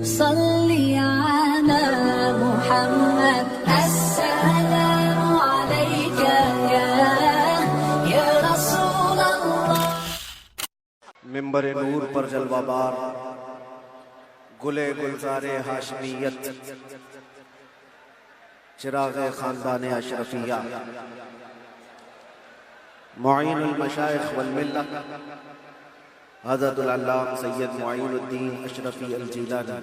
सल्ली अला मुहम्मद अस्सलामु अलैका या रसूल अल्लाह। मिंबर नूर पर जलवाबार गुले गुलजारे हाशमियत चिरागे खानदान अशरफिया मुईनुल मशाइख वल मिल्लत हज़रतुल अल्लामा सैयद मुईनुद्दीन अशरफी अल जिलानी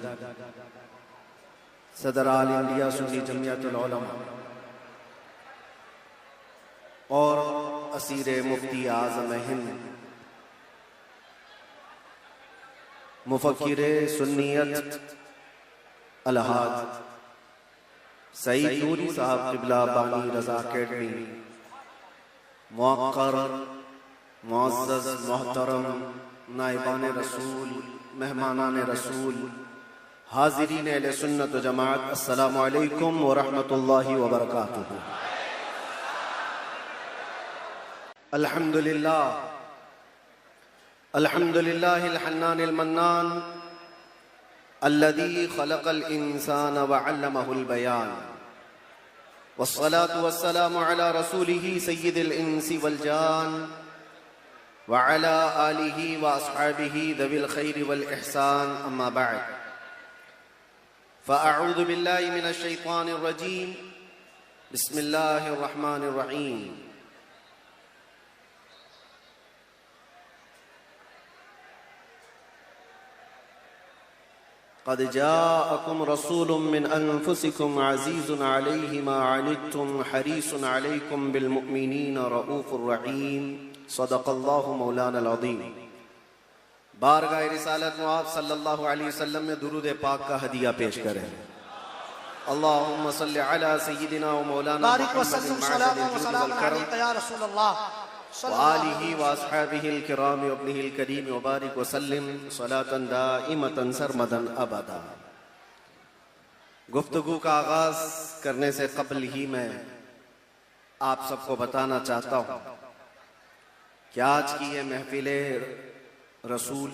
सदर आल इंडिया सुन्नी जमियतुल उलमा और असीर मुफ्ती आज़म हिंद मुफक्किर सुन्नियत अलहाज सईद नूरी साहब क़िबला बानी रज़ा अकेडमी मुअक्कर मुअज़्ज़ज़ मोहतरम नाइबान रसूल मेहमानान रसूल हाज़िरीन अहले सुन्नत व जमाअत अस्सलामु अलैकुम व रहमतुल्लाहि व बरकातुहू। अल्हम्दुलिल्लाह अल्हम्दुलिल्लाहिल हन्नानिल मन्नान अल्लज़ी खलक़ल इंसान व अल्लमहुल बयान वस्सलातु वस्सलामु अला रसूलिही सय्यिदिल इंसी वल जान व अला आलिही व अस्हाबिही दविल खैरि वल इहसान अम्मा बअद फ़अऊज़ु बिल्लाहि मिनश शैतानिर रजीम बिस्मिल्लाहिर रहमानिर रहीम। क़द जाअकुम रसूलुम मिन अनफुसिकुम अज़ीज़ुन अलैहि मा अनित्तुम हरीसुन अलैकुम बिल मुमिनीना रऊफ़ुर रहीम। सदक़ल्लाहु मौलाना अज़ीम। बारगाह रिसालत में आप सल्लल्लाहु अलैहि वसल्लम में दुरूद पाक का हदिया पेश करें। अल्लाहुम्मा सल्लि अला सय्यिदिना व मौलाना बारिक व सल्लम सलाम व सलाम अलैका या रसूल अल्लाह वालिही व अस्हाबिहिल किराम व इब्निहिल करीम व बारिक व सल्लिम सलातन दाइमतन सरमदन अबदा। गुफ्तगू का आगाज करने से कबल ही मैं आप सबको बताना चाहता हूँ कि आज की ये महफिले रसूल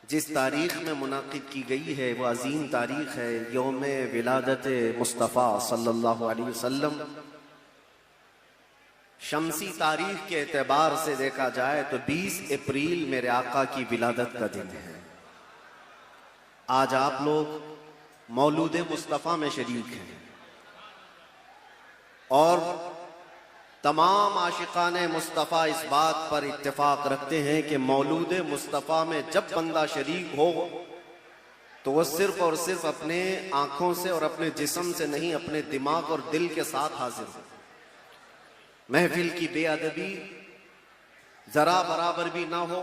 जिस तारीख में मुनाकिद की गई है वो अजीम तारीख है, यौम विलादत मुस्तफ़ा सल्लल्लाहु अलैहि वसल्लम। शमसी तारीख के एतबार से देखा जाए तो 20 अप्रैल मेरे आका की विलादत का दिन है। आज आप लोग मौलूद मुस्तफ़ा में शरीक हैं और तमाम आशिकाने मुस्तफ़ा इस बात पर इत्तेफाक रखते हैं कि मौलूद मुस्तफ़ा में जब बंदा शरीक हो तो वह सिर्फ और सिर्फ अपने आँखों से और अपने जिस्म से नहीं, अपने दिमाग और दिल के साथ हाजिर हो। महफिल की बेअदबी जरा बराबर भी ना हो,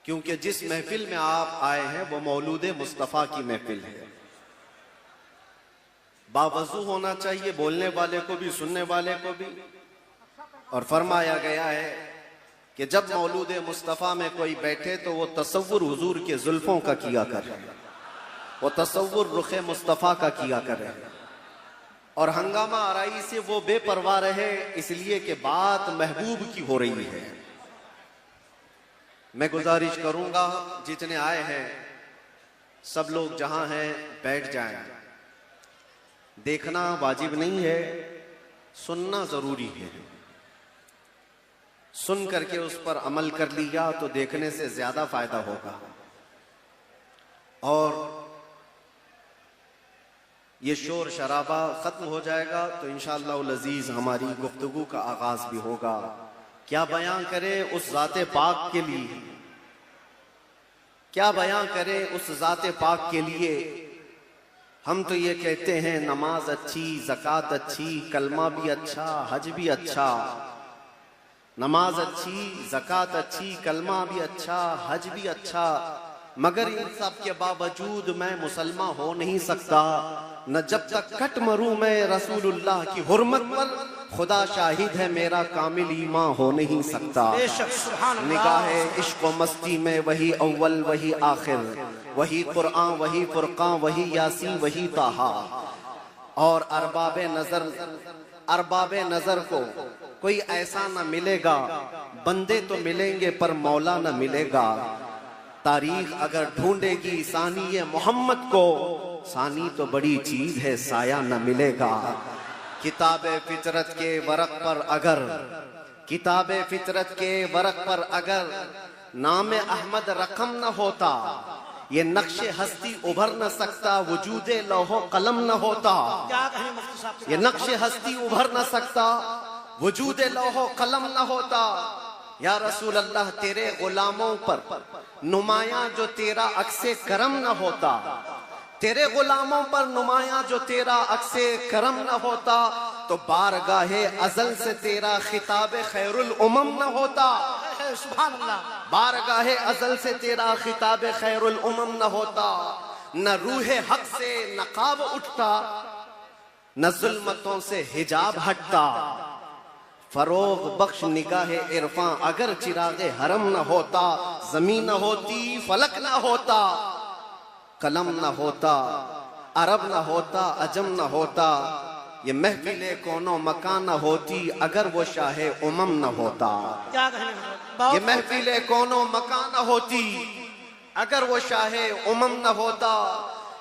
क्योंकि जिस महफिल में आप आए हैं वो मौलूद मुस्तफ़ा की महफिल है। बावजू होना चाहिए, बोलने वाले को भी सुनने वाले को भी। और फरमाया गया है कि जब मौलूद मुस्तफ़ा में कोई बैठे तो वो तसव्वुर हुजूर के जुल्फों का किया करे, वो तसव्वुर रुख मुस्तफ़ा का किया करे और हंगामा आराई से वो बेपरवाह रहे, इसलिए कि बात महबूब की हो रही है। मैं गुजारिश करूंगा जितने आए हैं सब लोग जहां हैं बैठ जाएं। देखना वाजिब नहीं है, सुनना जरूरी है। सुन करके उस पर अमल कर लिया तो देखने से ज्यादा फायदा होगा। और ये शोर शराबा खत्म हो जाएगा तो इंशाअल्लाह अज़ीज़ हमारी गुफ्तगू का आगाज भी होगा। क्या बयां करें उस ज़ाते पाक के लिए, क्या बयां करें उस ज़ाते पाक के लिए। हम तो ये कहते हैं नमाज अच्छी, ज़कात अच्छी, कलमा भी अच्छा, हज भी अच्छा। नमाज अच्छी, ज़कात अच्छी, कलमा भी अच्छा, हज भी अच्छा, मगर इन सब के बावजूद मैं मुसलमान हो नहीं सकता। न जब तक कट मरूं मैं रसूलुल्लाह की हुर्मत पर, खुदा शाहिद है मेरा कामिल ईमान हो नहीं सकता। निगाहे इश्क व मस्ती में वही अव्वल वही आखिर, वही कुरान वही फुरकान वही यासीन वही ताहा। और अरबाबे नजर को कोई ऐसा न मिलेगा, बंदे तो मिलेंगे पर मौला न मिलेगा। तारीख अगर ढूंढेगी सानी मोहम्मद को, सानी तो बड़ी चीज है, साया न मिलेगा। किताबे फितरत के वरक पर अगर, किताबे फितरत के वरक पर अगर नाम अहमद रकम न होता, ये नक्शे हस्ती उभर न सकता, वजूदे लौहो कलम न होता। ये नक्शे हस्ती उभर न सकता, वजूदे लौहो कलम न होता। या रसूल अल्लाह, तेरे गुलामों पर नुमाया जो तेरा अक्से करम न होता, तेरे गुलामों पर नुमाया जो तेरा अक्से करम न होता, तो बारगाहे अजल से तेरा खिताब खैरुल उमम न होता। सुभान अल्लाह। बारगाहे अजल से तेरा खिताब खैरुल उमम न होता। न रूहे हक से नकाब उठता, न जुल्मतों से हिजाब हटता। फरोग बख्श निगाहे इरफां अगर चिरागे हरम न होता, जमीन न होती, फलक न होता, कलम न होता, अरब न होता, अजम न होता। ये महफिले कोनो मकान न होती अगर वो शाहे उमम न होता। क्या कहने, ये महफिले कोनो मकान न होती अगर वो शाहे उमम न होता।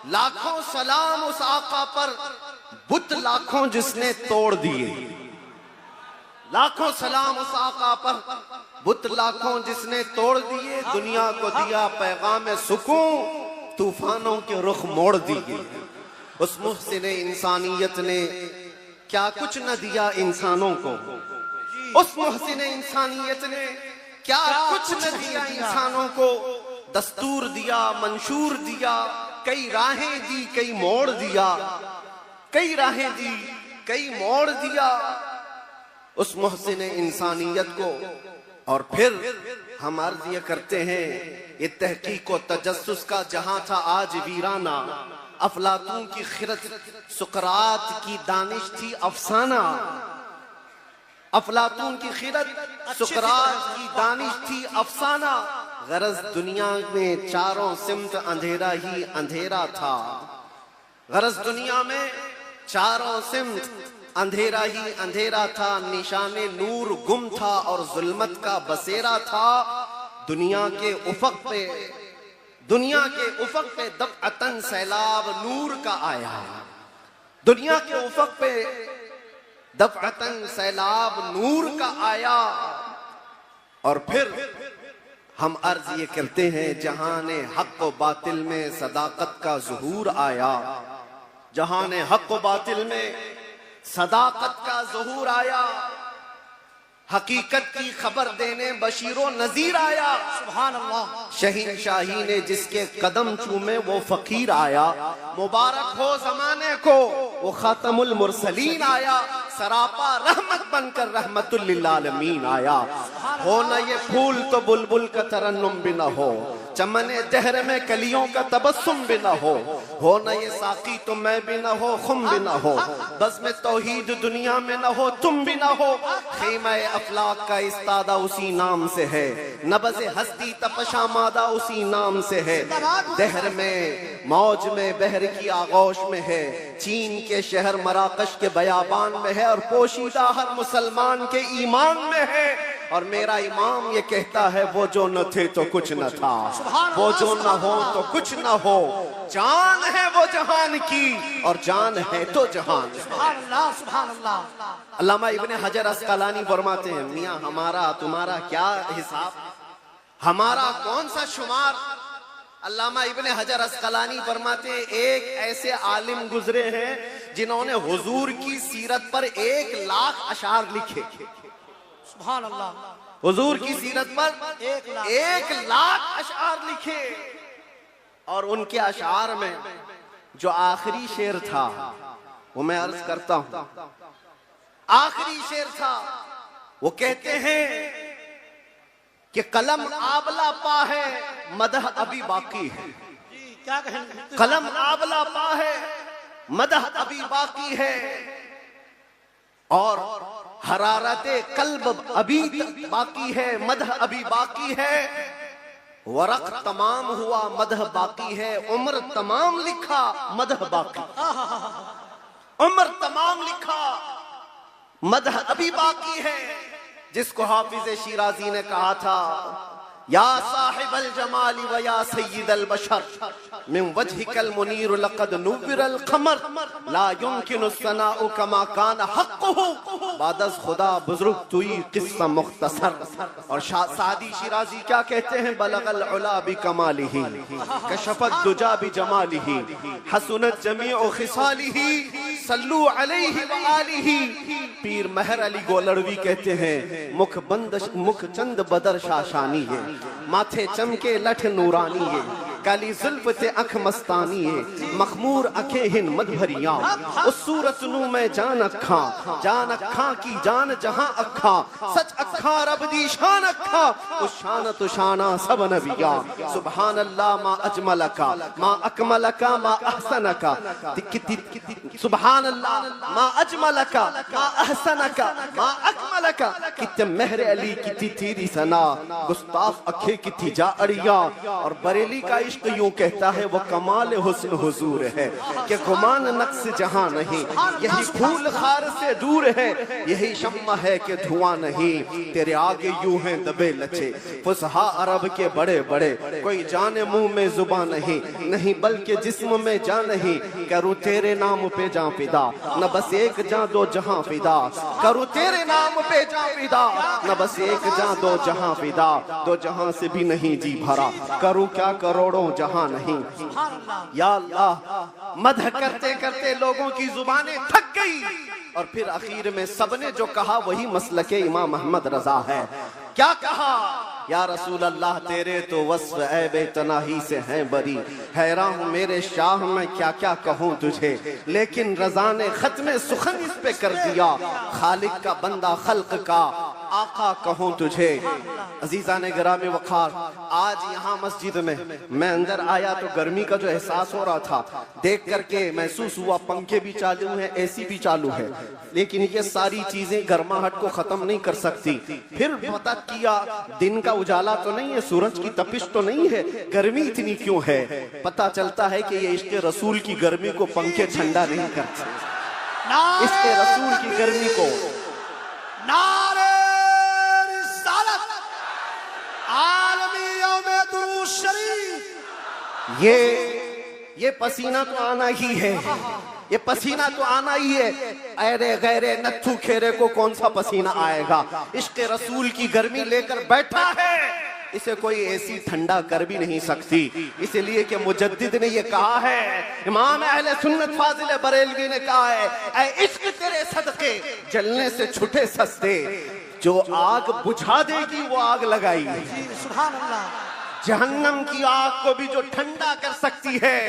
लाखों सलाम उस आका पर, बुत लाखों जिसने तोड़ दिए। लाखों सलाम उस आका पर, बुत लाखों जिसने तोड़ दिए। दुनिया को दिया पैगाम सुकून, तूफानों के रुख मोड़ दिए। उस मुहसिन इंसानियत ने क्या कुछ न दिया इंसानों को। उस मुहसिन इंसानियत ने क्या कुछ न दिया इंसानों को। दस्तूर दिया, मंशूर दिया, कई राहें दी, कई मोड़ दिया, कई राहें दी, कई मोड़ दिया उस मुहसिन इंसानियत को। और फिर हम अर्ज ये करते हैं, ये तहकीक व तजस्सुस का जहां था आज वीराना। अफलातून की खिरत, सुकरात की दानिश थी अफसाना। अफलातून की खिरत, सुकरात की दानिश थी अफसाना। गरज दुनिया में चारों सिमत अंधेरा ही अंधेरा था। गरज दुनिया में चारों सिमत अंधेरा ही अंधेरा था। निशाने नूर गुम था और जुल्मत का बसेरा था। दुनिया के उफक पे, दुनिया के उफक पे दफ़अतन सैलाब नूर का आया। दुनिया के उफक पे दफ़अतन सैलाब नूर का आया। और फिर हम अर्ज ये करते हैं, जहाने हक व बातिल में सदाकत का ज़ुहूर आया। जहाने हक व बातिल में सदाकत का ज़ुहूर आया। हकीकत की खबर देने बशीरो नजीर आया। सुभान अल्लाह। शहीनशाही ने जिसके कदम चूमे वो फकीर आया। मुबारक हो जमाने को, वो खातमुल मुरसलीन आया। सरापा रहमत बनकर रहमतुल लिल आलमीन आया। हो न ये फूल तो बुलबुल का तरन्नुम भी न हो, चमने दहर में कलियों का तबस्सुम भी न हो न ये साकी तो मैं भी न हो, खुम भी न हो, बस में तौहीद दुनिया में न हो, तुम भी न हो। खीमा अफलाक का इस्तादा उसी नाम से है, नबज़ हस्ती तपशा मादा उसी नाम से है। दहर में मौज में बहर की आगोश में है, चीन के शहर मराकश के बयाबान में है, और पोशीदा हर मुसलमान के ईमान में है। और मेरा इमाम ये कहता है, वो जो न थे तो कुछ न था, वो जो न हो तो कुछ न हो। जान है वो जहान की और जान है तो जहान। सुभान अल्लाह, सुभान अल्लाह। अल्लामा इब्ने हजर अस्कलानी फरमाते हैं, मियाँ हमारा तुम्हारा क्या हिसाब, हमारा कौन सा शुमार। अल्लामा इब्ने हजर अस्कलानी फरमाते हैं, एक ऐसे आलिम गुजरे हैं जिन्होंने हुजूर की सीरत पर 1 लाख अशार लिखे। सुभान अल्लाह। हुजूर की सीरत पर 1 लाख अशार लिखे। और उनके अशार में जो आखिरी शेर था, वो मैं अर्ज करता हूं, आखिरी शेर था, वो कहते हैं कि कलम आबला पा है, मदह अभी बाकी है। क्या कहें, कलम आबला पा है, मदह अभी बाकी है, और हरारते कल्ब अभी बाकी है, मदह अभी बाकी है। वरक तमाम हुआ, मदह बाकी है, उम्र तमाम लिखा, मदह बाकी। उम्र तमाम लिखा, मदह अभी बाकी है। जिसको हाफिज शिराजी ने कहा था या साहिबल जमाली व या सय्यिदल बशर मिन वजहिकल मुनीर लक़द नुव्विरल क़मर ला युमकिनु सनाउ कमा कान हक़्क़ुहु बादस खुदा बुजुर्ग तुई किस्सा मुख्तसर। और सादी शिराजी क्या कहते हैं, बलगल उला बि कमालिही कशफत दुजा बि जमालिही हसनत जमीउ खिसालिही सल्लू अलैहि व आलिही। पीर महर अली गोलड़वी कहते हैं, मुख चंद बदर शाशानी है, माथे चमके लठ नूरानी है, काली जुल्फ ते अख मस्तानी है, मखमूर अखे हिन मधभरिया, उस सूरत नू मैं जान अखा की जान जहां अखा, सच अखा रब दी शान अखा, उस शान तो शाना सब नबिया। सुभान अल्लाह मा अजमलका मा अकमलका मा अहसनका, सुभान अल्लाह मा अजमलका मा अहसनका मा अकमलका। कितने मेहर अली कितनी तेरी सना, गुस्ताख अखे कितनी जा अड़िया। और बरेली का इश्क यूं कहता है, वो कमाल हुस्न हुजूर है कि गुमान नक्स जहां नहीं, यही फूल खार से दूर है, यही शम्मा है कि धुआं नहीं। तेरे आगे यूं हैं दबे लचे फुसहा अरब के बड़े बड़े, कोई जाने मुंह में जुबान नहीं बल्कि जिस्म में जान नहीं। करूं तेरे नाम पे जा फिदा, न बस एक जा दो जहां फिदा, करूं तेरे नाम पे जा फिदा, न बस एक जा दो जहां फिदा, दो जहां से भी नहीं जी भरा, करूं क्या करोड़ों जहां नहीं। या अल्लाह, मदह करते करते लोगों की जुबानें थक गई और फिर आखिर में सबने जो कहा वही मसलके इमाम अहमद रजा है। क्या कहा, या रसूल अल्लाह तेरे तो वस्फ ऐबे तनाही से हैं बरी, हैरान हूँ मेरे शाह मैं क्या क्या कहूँ तुझे, लेकिन रजा ने खत्म सुखन इस पे कर दिया, खालिक का बंदा खल्क का आका कहूँ तुझे। अजीजा ने गिरामे वखार, आज यहाँ मस्जिद में मैं अंदर आया तो गर्मी का जो एहसास हो रहा था देख करके महसूस हुआ, पंखे भी चालू हैं, एसी भी चालू है, लेकिन ये सारी चीजें गर्माहट को खत्म नहीं कर सकती। फिर पता किया दिन का उजाला तो नहीं है, सूरज की तपिश तो नहीं है, गर्मी इतनी क्यों है। पता चलता है कि ये इश्क़ रसूल की गर्मी को पंखे ठंडा नहीं करते, इश्क़ रसूल की गर्मी को। नारे रिसालत आलमी यौमे दुरूद शरीफ। ये पसीना तो आना ही है, ये पसीना तो आना ही है। अरे गैरे नत्थू खेरे को कौन सा पसीना आएगा, इश्क़ रसूल की गर्मी लेकर बैठा है, इसे कोई ऐसी ठंडा कर भी नहीं सकती। इसलिए कि मुजद्दिद ने ये कहा है, इमाम अहले सुन्नत फाजिल बरेलवी ने कहा है, ऐ इश्क तेरे सदके जलने से छुटे सस्ते, जो आग बुझा देगी वो आग लगाई। सुभान अल्लाह। जहन्नम की आग को भी जो ठंडा कर सकती है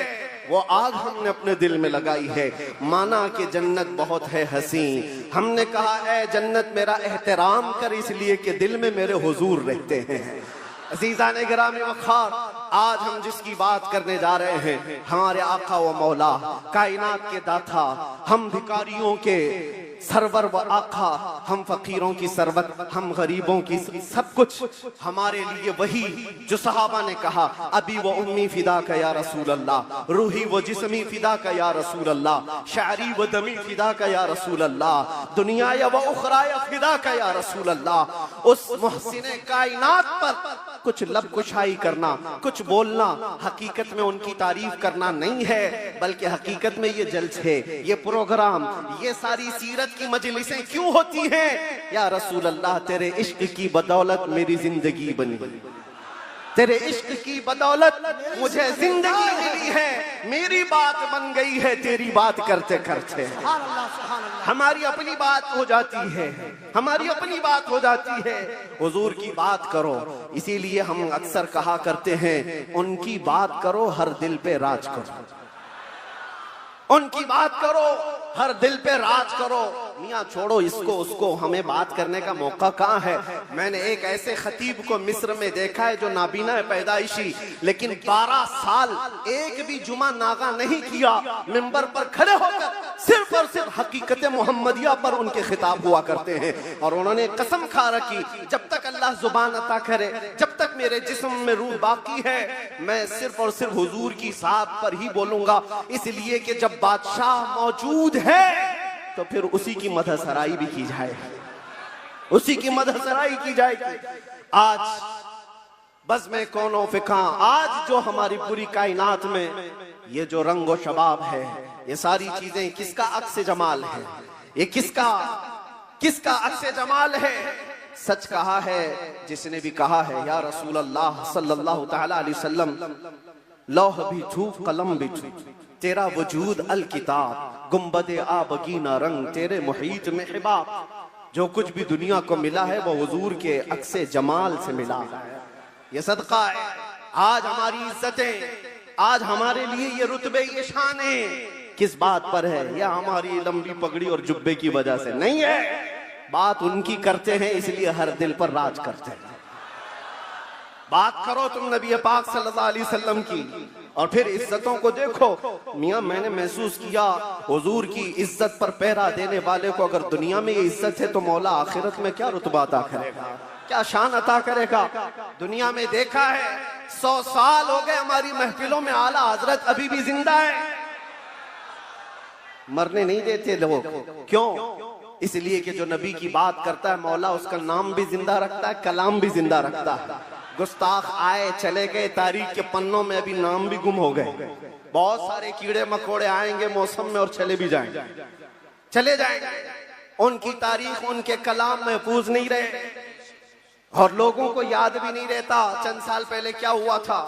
वो आग हमने अपने दिल में लगाई है। माना कि जन्नत बहुत है हसी, हमने कहा ऐ जन्नत मेरा एहतराम कर, इसलिए कि दिल में मेरे हुजूर रहते हैं। अज़ीज़ान गिरामी वक़ार, आज हम जिसकी बात करने जा रहे हैं, हमारे आका व मौला कायनात के दाता, हम भिखारियों के सरवर व आका, हम फकीरों की सरवत, हम गरीबों की सब कुछ, हमारे लिए वही जो सहाबा ने कहा, अबी व उम्मी फिदा का या रसूल अल्लाह, रूही व जिस्मी फिदा का या रसूल अल्लाह, शारी व दमी फिदा का या रसूल अल्लाह, दुनिया व उखराया फिदा का या रसूल अल्लाह। उस मुहसिने कायनात पर कुछ लब कुशाई करना, कुछ बोलना, हकीकत में उनकी तारीफ करना नहीं है, बल्कि हकीकत में ये जलसे, ये प्रोग्राम, ये सारी सीरत की मजलिसें क्यों होती हैं? या रसूल अल्लाह तेरे इश्क की बदौलत मेरी जिंदगी बनी, तेरे इश्क की बदौलत मुझे जिंदगी मिली है, मेरी बात बन गई है तेरी बात करते करते। हमारी अपनी बात हो जाती है, हमारी अपनी बात हो जाती है, हुजूर की बात करो। इसीलिए हम अक्सर कहा करते हैं, उनकी बात करो हर दिल पे राज करो, उनकी बात करो हर दिल पे राज करो। मियाँ छोड़ो इसको उसको, हमें बात करने का मौका कहाँ है। मैंने एक ऐसे खतीब को मिस्र में देखा है जो नाबीना है पैदाइशी, लेकिन 12 साल एक भी जुमा नागा नहीं किया, मिंबर पर खड़े होकर सिर्फ और सिर्फ हकीकत मोहम्मदिया पर उनके खिताब हुआ करते हैं। और उन्होंने कसम खा रखी, जब तक अल्लाह जुबान अता करे, जब तक मेरे जिस्म में रूह बाकी है, मैं सिर्फ और सिर्फ हुजूर की साथ पर ही बोलूंगा। इसलिए कि जब बादशाह मौजूद है तो फिर उसी की मदह सराई भी की जाए, उसी की मदह सराई की जाएगी। आज बस में कौनो फिका। आज जो हमारी पूरी कायनात में ये जो रंगो शबाब है, ये सारी चीजें किसका अक्स जमाल है? ये किसका अक्स जमाल है? सच कहा है जिसने भी कहा है या रसूल अल्लाह सल्लल्लाहु तआला अलैहि वसल्लम, लौह भी छू कलम भी छू, तेरा वजूद अल किताब, गुंबदे आबगीना रंग, तेरे मुहीत में हिबाब। जो कुछ भी दुनिया को मिला है वो हुजूर के अक्से जमाल से मिला है। ये सदका है। आज हमारी इज्जतें, आज हमारे लिए ये रुतबे, ये शाने किस बात पर है? या हमारी लंबी पगड़ी और जुब्बे की वजह से नहीं है। बात उनकी करते हैं इसलिए हर दिल पर राज करते हैं। बात करो तुम नबी पाक सल्लल्लाहु अलैहि वसल्लम की और फिर इज्जतों को देखो। मियां मैंने महसूस किया हुजूर की इज्जत पर पहरा देने वाले को अगर दुनिया में ये इज्जत है तो मौला आखिरत में क्या रुतबा अता करेगा, क्या शान अता करेगा। दुनिया में देखा है 100 साल हो गए हमारी महफिलों में आला हजरत अभी भी जिंदा है। मरने नहीं देते लोग। क्यों? इसलिए कि जो नबी की बात करता है मौला उसका नाम भी जिंदा रखता है, कलाम भी जिंदा रखता है। गुस्ताख आए चले गए, तारीख के पन्नों में अभी नाम भी गुम हो गए। बहुत सारे कीड़े मकोड़े आएंगे मौसम में और चले भी जाएंगे, चले जाएंगे। उनकी तारीख, उनके कलाम महफूज नहीं रहे और लोगों को याद भी नहीं रहता चंद साल पहले क्या हुआ था,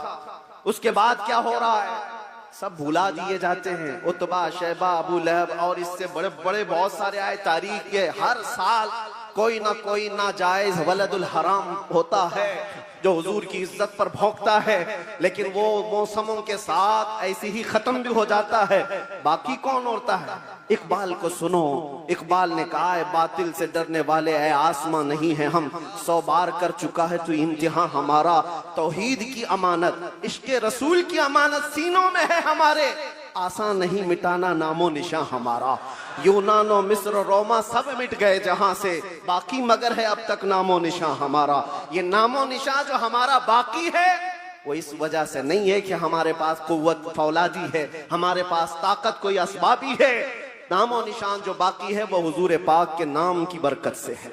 उसके बाद क्या हो रहा है, सब भुला दिए जाते हैं। उतबा, शैबा, अबू लहब और इससे बड़े बड़े बहुत सारे आए तारीख के। हर साल कोई ना कोई नाजायज वलदुल हराम होता है जो हुजूर की इज्जत पर भौंकता है, लेकिन वो मौसमों के साथ ऐसे ही खत्म भी हो जाता है। बाकी कौन होता है? इकबाल को सुनो, इकबाल ने कहा है बातिल से डरने वाले ऐ आसमां नहीं है हम, 100 बार कर चुका है तू इम्तिहान हमारा। तौहीद की अमानत, इश्क़े रसूल की अमानत सीनों में है हमारे, आसान नहीं मिटाना नामो निशान हमारा। यूनानो, मिस्र, रोमा सब मिट गए जहां से, बाकी मगर है अब तक नामो निशान हमारा। ये नामो निशान जो हमारा बाकी है वो इस वजह से नहीं है कि हमारे पास कुव्वत फौलादी है, हमारे पास ताकत कोई असबाबी है। नामो निशान जो बाकी है वो हुजूर पाक के नाम की बरकत से है,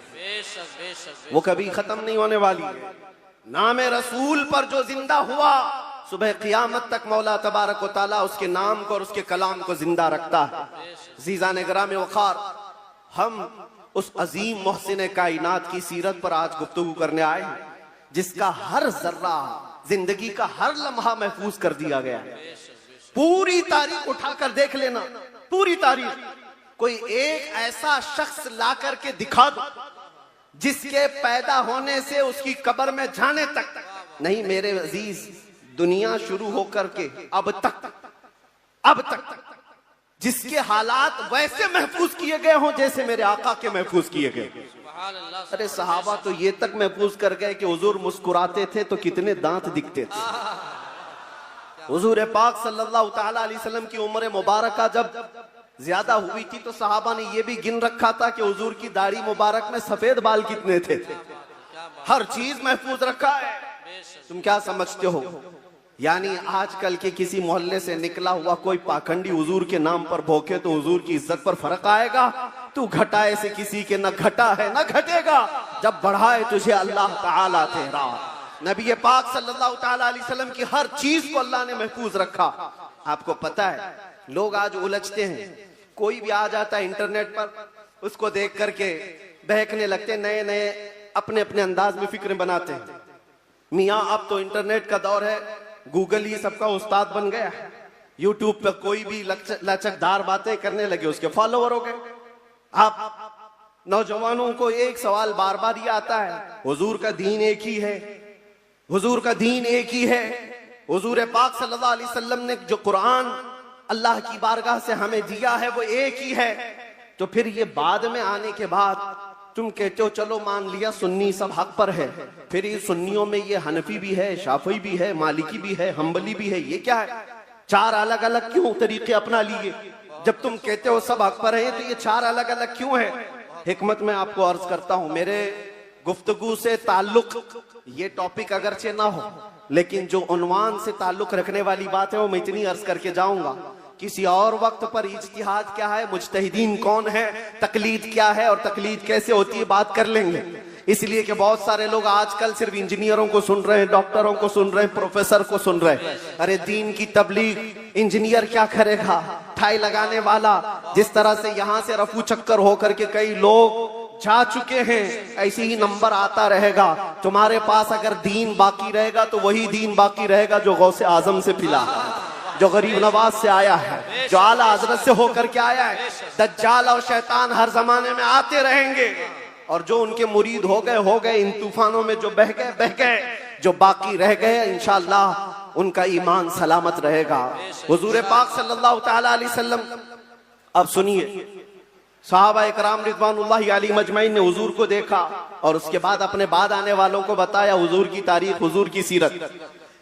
वो कभी खत्म नहीं होने वाली है। नाम रसूल पर जो जिंदा हुआ सुबह क़ियामत तक मौला तबारक व तआला उसके नाम को और उसके कलाम को जिंदा रखता है। ज़ीज़ान गिराम वक़ार, हम उस अजीम मोहसिन कायनात की सीरत पर आज गुफ्तगू करने आए हैं जिसका हर जर्रा, जिंदगी का हर लम्हा महफूज कर दिया गया है। पूरी तारीख उठाकर देख लेना, पूरी तारीख। कोई एक ऐसा शख्स ला करके दिखा दो जिसके पैदा होने से उसकी कब्र में जाने तक नहीं, मेरे अजीज, दुनिया शुरू होकर के अब तक जिसके हालात वैसे महफूज किए गए हों जैसे मेरे आका के महफूज किए गए। अरे सहाबा तो ये तक महफूज कर गए कि हुजूर मुस्कुराते थे तो कितने दांत दिखते थे। हुजूर पाक सल्लल्लाहु तआला अलैहि वसल्लम की उम्र मुबारका जब ज्यादा हुई थी तो सहाबा ने ये भी गिन रखा था कि हुजूर की दाढ़ी मुबारक में सफेद बाल कितने थे। हर चीज महफूज रखा है। तुम क्या समझते हो? यानी आजकल के किसी मोहल्ले से निकला हुआ कोई पाखंडी हुजूर के नाम पर भोंके तो हुजूर की इज्जत पर फर्क आएगा? तू घटाए से किसी के न घटा है न घटेगा, जब बढ़ाए तुझे अल्लाह ताला तेरा। नबी पाक सल्लल्लाहु ताला अलैहि वसल्लम की हर चीज को अल्लाह ने महफूज रखा। आपको पता है लोग आज उलझते हैं, कोई भी आ जाता है इंटरनेट पर, उसको देख करके बहकने लगते, नए नए अपने अपने अंदाज में फिक्र बनाते हैं। मियाँ अब तो इंटरनेट का दौर है, गूगल ही सबका उस्ताद बन गया है। यूट्यूब पर कोई भी लचकदार बातें करने लगे उसके फॉलोवर हो गए। आप नौजवानों को एक सवाल बार बार ये आता है, हुजूर का दीन एक ही है, हुजूर का दीन एक ही है। हुजूर पाक सल्लल्लाहु अलैहि वसल्लम ने जो कुरान अल्लाह की बारगाह से हमें दिया है वो एक ही है। तो फिर ये बाद में आने के बाद तुम कहते हो चलो मान लिया सुन्नी सब हक पर है, फिर ये सुन्नियों में ये हनफी भी है, शाफी भी है, मालिकी भी है, हम्बली भी है, ये क्या है? चार अलग अलग क्यों तरीके अपना लिए? जब तुम कहते हो सब हक पर है तो ये चार अलग अलग क्यों है? हिकमत में आपको अर्ज करता हूं, मेरे गुफ्तगू से ताल्लुक ये टॉपिक अगरचे ना हो, लेकिन जो उन्वान से ताल्लुक रखने वाली बात है वो मैं इतनी अर्ज करके जाऊंगा। किसी और वक्त पर इज्तिहाद क्या है, मुज्तहिदीन कौन है, तकलीद क्या है और तकलीद कैसे होती है, बात कर लेंगे। इसलिए कि बहुत सारे लोग आजकल सिर्फ इंजीनियरों को सुन रहे हैं, डॉक्टरों को सुन रहे हैं, प्रोफेसर को सुन रहे हैं। अरे दीन की तबलीग इंजीनियर क्या करेगा, ठाई लगाने वाला। जिस तरह से यहाँ से रफू चक्कर होकर के कई लोग जा चुके हैं, ऐसे ही नंबर आता रहेगा। तुम्हारे पास अगर दीन बाकी रहेगा तो वही दीन बाकी रहेगा जो गौसे आजम से पिला, जो गरीब नवाज से आया है, जो आला हजरत से होकर के आया है। दज्जाल और शैतान हर जमाने में आते रहेंगे, और जो उनके मुरीद हो गए इन तूफानों में जो बह गए, जो बाकी रह गए इंशाअल्लाह उनका ईमान सलामत रहेगा। हुजूर पाक सल्लल्लाहु तआला अलैहि वसल्लम, अब सुनिए, सहाबा इकराम रिज़वानुल्लाहि अलैहिम अजमईन ने हुजूर को देखा और उसके बाद अपने बाद आने वालों को बताया हुजूर की तारीख, हुजूर की सीरत।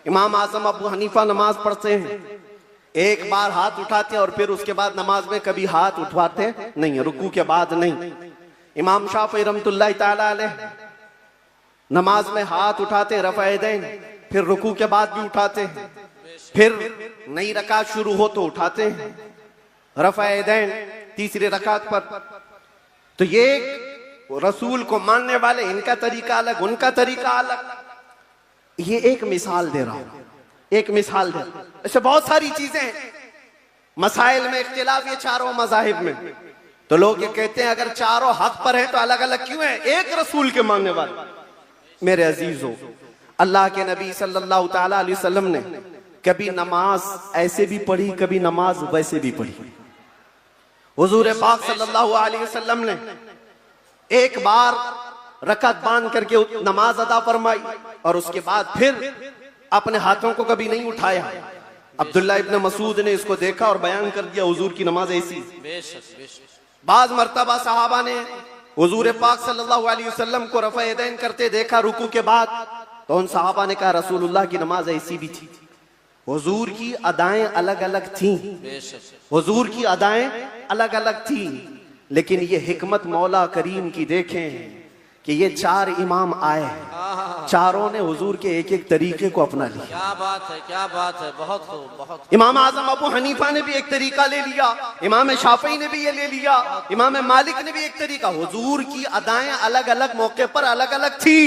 इमाम आजम अबू हनीफा नमाज पढ़ते हैं, एक बार हाथ उठाते हैं और फिर उसके बाद नमाज में कभी हाथ उठवाते नहीं, रुकू के बाद नहीं। इमाम शाफी रहमतुल्लाहि ताला अलैह नमाज में हाथ उठाते रफ़ा यदैन, फिर रुकू के बाद भी उठाते हैं, फिर नई रकात शुरू हो तो उठाते हैं रफ़ा यदैन तीसरी रकात पर। तो ये रसूल को मानने वाले, इनका तरीका अलग, उनका तरीका अलग। ये एक मिसाल दे रहा हूं, एक मिसाल दे। ऐसे बहुत सारी चीजें मसाइल में इख्तिलाफ, ये चारों मज़ाहिब में। तो लोग ये कहते हैं अगर चारों हक पर हैं तो अलग अलग क्यों है, एक रसूल के मानने वाले। मेरे अजीजों, अल्लाह के नबी सल्लल्लाहु तआला अलैहि वसल्लम ने कभी नमाज ऐसे भी पढ़ी, कभी नमाज वैसे भी पढ़ी। हुजूर पाक सल्लल्लाहु अलैहि वसल्लम ने एक बार रकात बांध करके नमाज अदा फरमाई और उसके बाद फिर अपने हाथों को कभी नहीं उठाया। अब्दुल्ला इब्न मसूद ने इसको देखा और बयान कर दिया हुजूर की नमाज ऐसी। बाज मर्तबा सहाबा ने हुजूर पाक सल्लल्लाहु अलैहि वसल्लम को रफ़ा यदैन करते देखा रुकू के बाद, तो उन सहाबा ने कहा रसूलुल्लाह की नमाज ऐसी भी थी। हुजूर की अदाएं अलग अलग थी, हुजूर की अदाएं अलग अलग थी, लेकिन ये हिकमत मौला करीम की देखें कि ये चार इमाम आए, चारों ने हुजूर के एक एक तरीके को अपना लिया। क्या बात है, क्या बात है, बहुत खूब, बहुत। इमाम आजम अबू हनीफा ने भी एक तरीका ले लिया, इमाम शाफी ने भी ये ले लिया, इमाम मालिक ने भी एक तरीका। हुजूर की अदाएं अलग अलग मौके पर अलग अलग थी,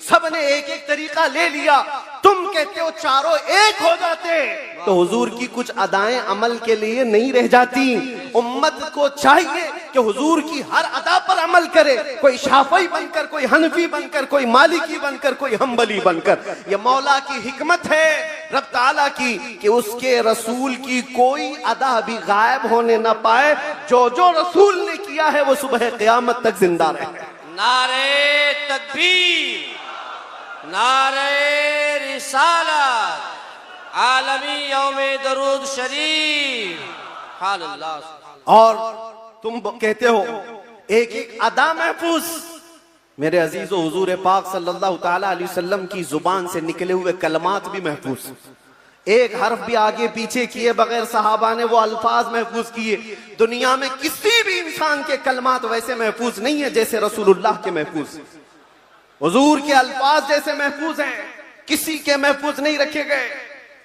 सबने एक एक तरीका ले लिया। तुम कहते हो चारों एक हो जाते तो हुजूर की कुछ अदाएं अमल के लिए नहीं रह जाती। उम्मत को चाहिए कि हुजूर की हर अदा पर अमल करे, कोई शाफी बनकर, कोई हनफी बनकर, कोई मालिकी बनकर, कोई हम्बली बनकर। ये मौला की हिकमत है रब ताला की कि उसके रसूल की कोई अदा भी गायब होने ना पाए। जो जो रसूल ने किया है वो सुबह क़यामत तक जिंदा रहे। नारे तकबीर, नारे रिसालत, आलमी यौमे दरूद शरीफ। हालल्लाह। और तुम कहते हो एक एक अदा महफूज। मेरे अजीजों, हुजूर पाक सल्लल्लाहु ताला अलैहि वसल्लम की जुबान से निकले हुए कलमात भी महफूज, एक हर्फ भी आगे पीछे किए बगैर सहाबा ने वो अल्फाज महफूज किए। दुनिया में किसी भी इंसान के कलमात वैसे महफूज नहीं है जैसे रसूलुल्लाह के महफूज। हुजूर के अल्फाज जैसे महफूज हैं, किसी के महफूज नहीं रखे गए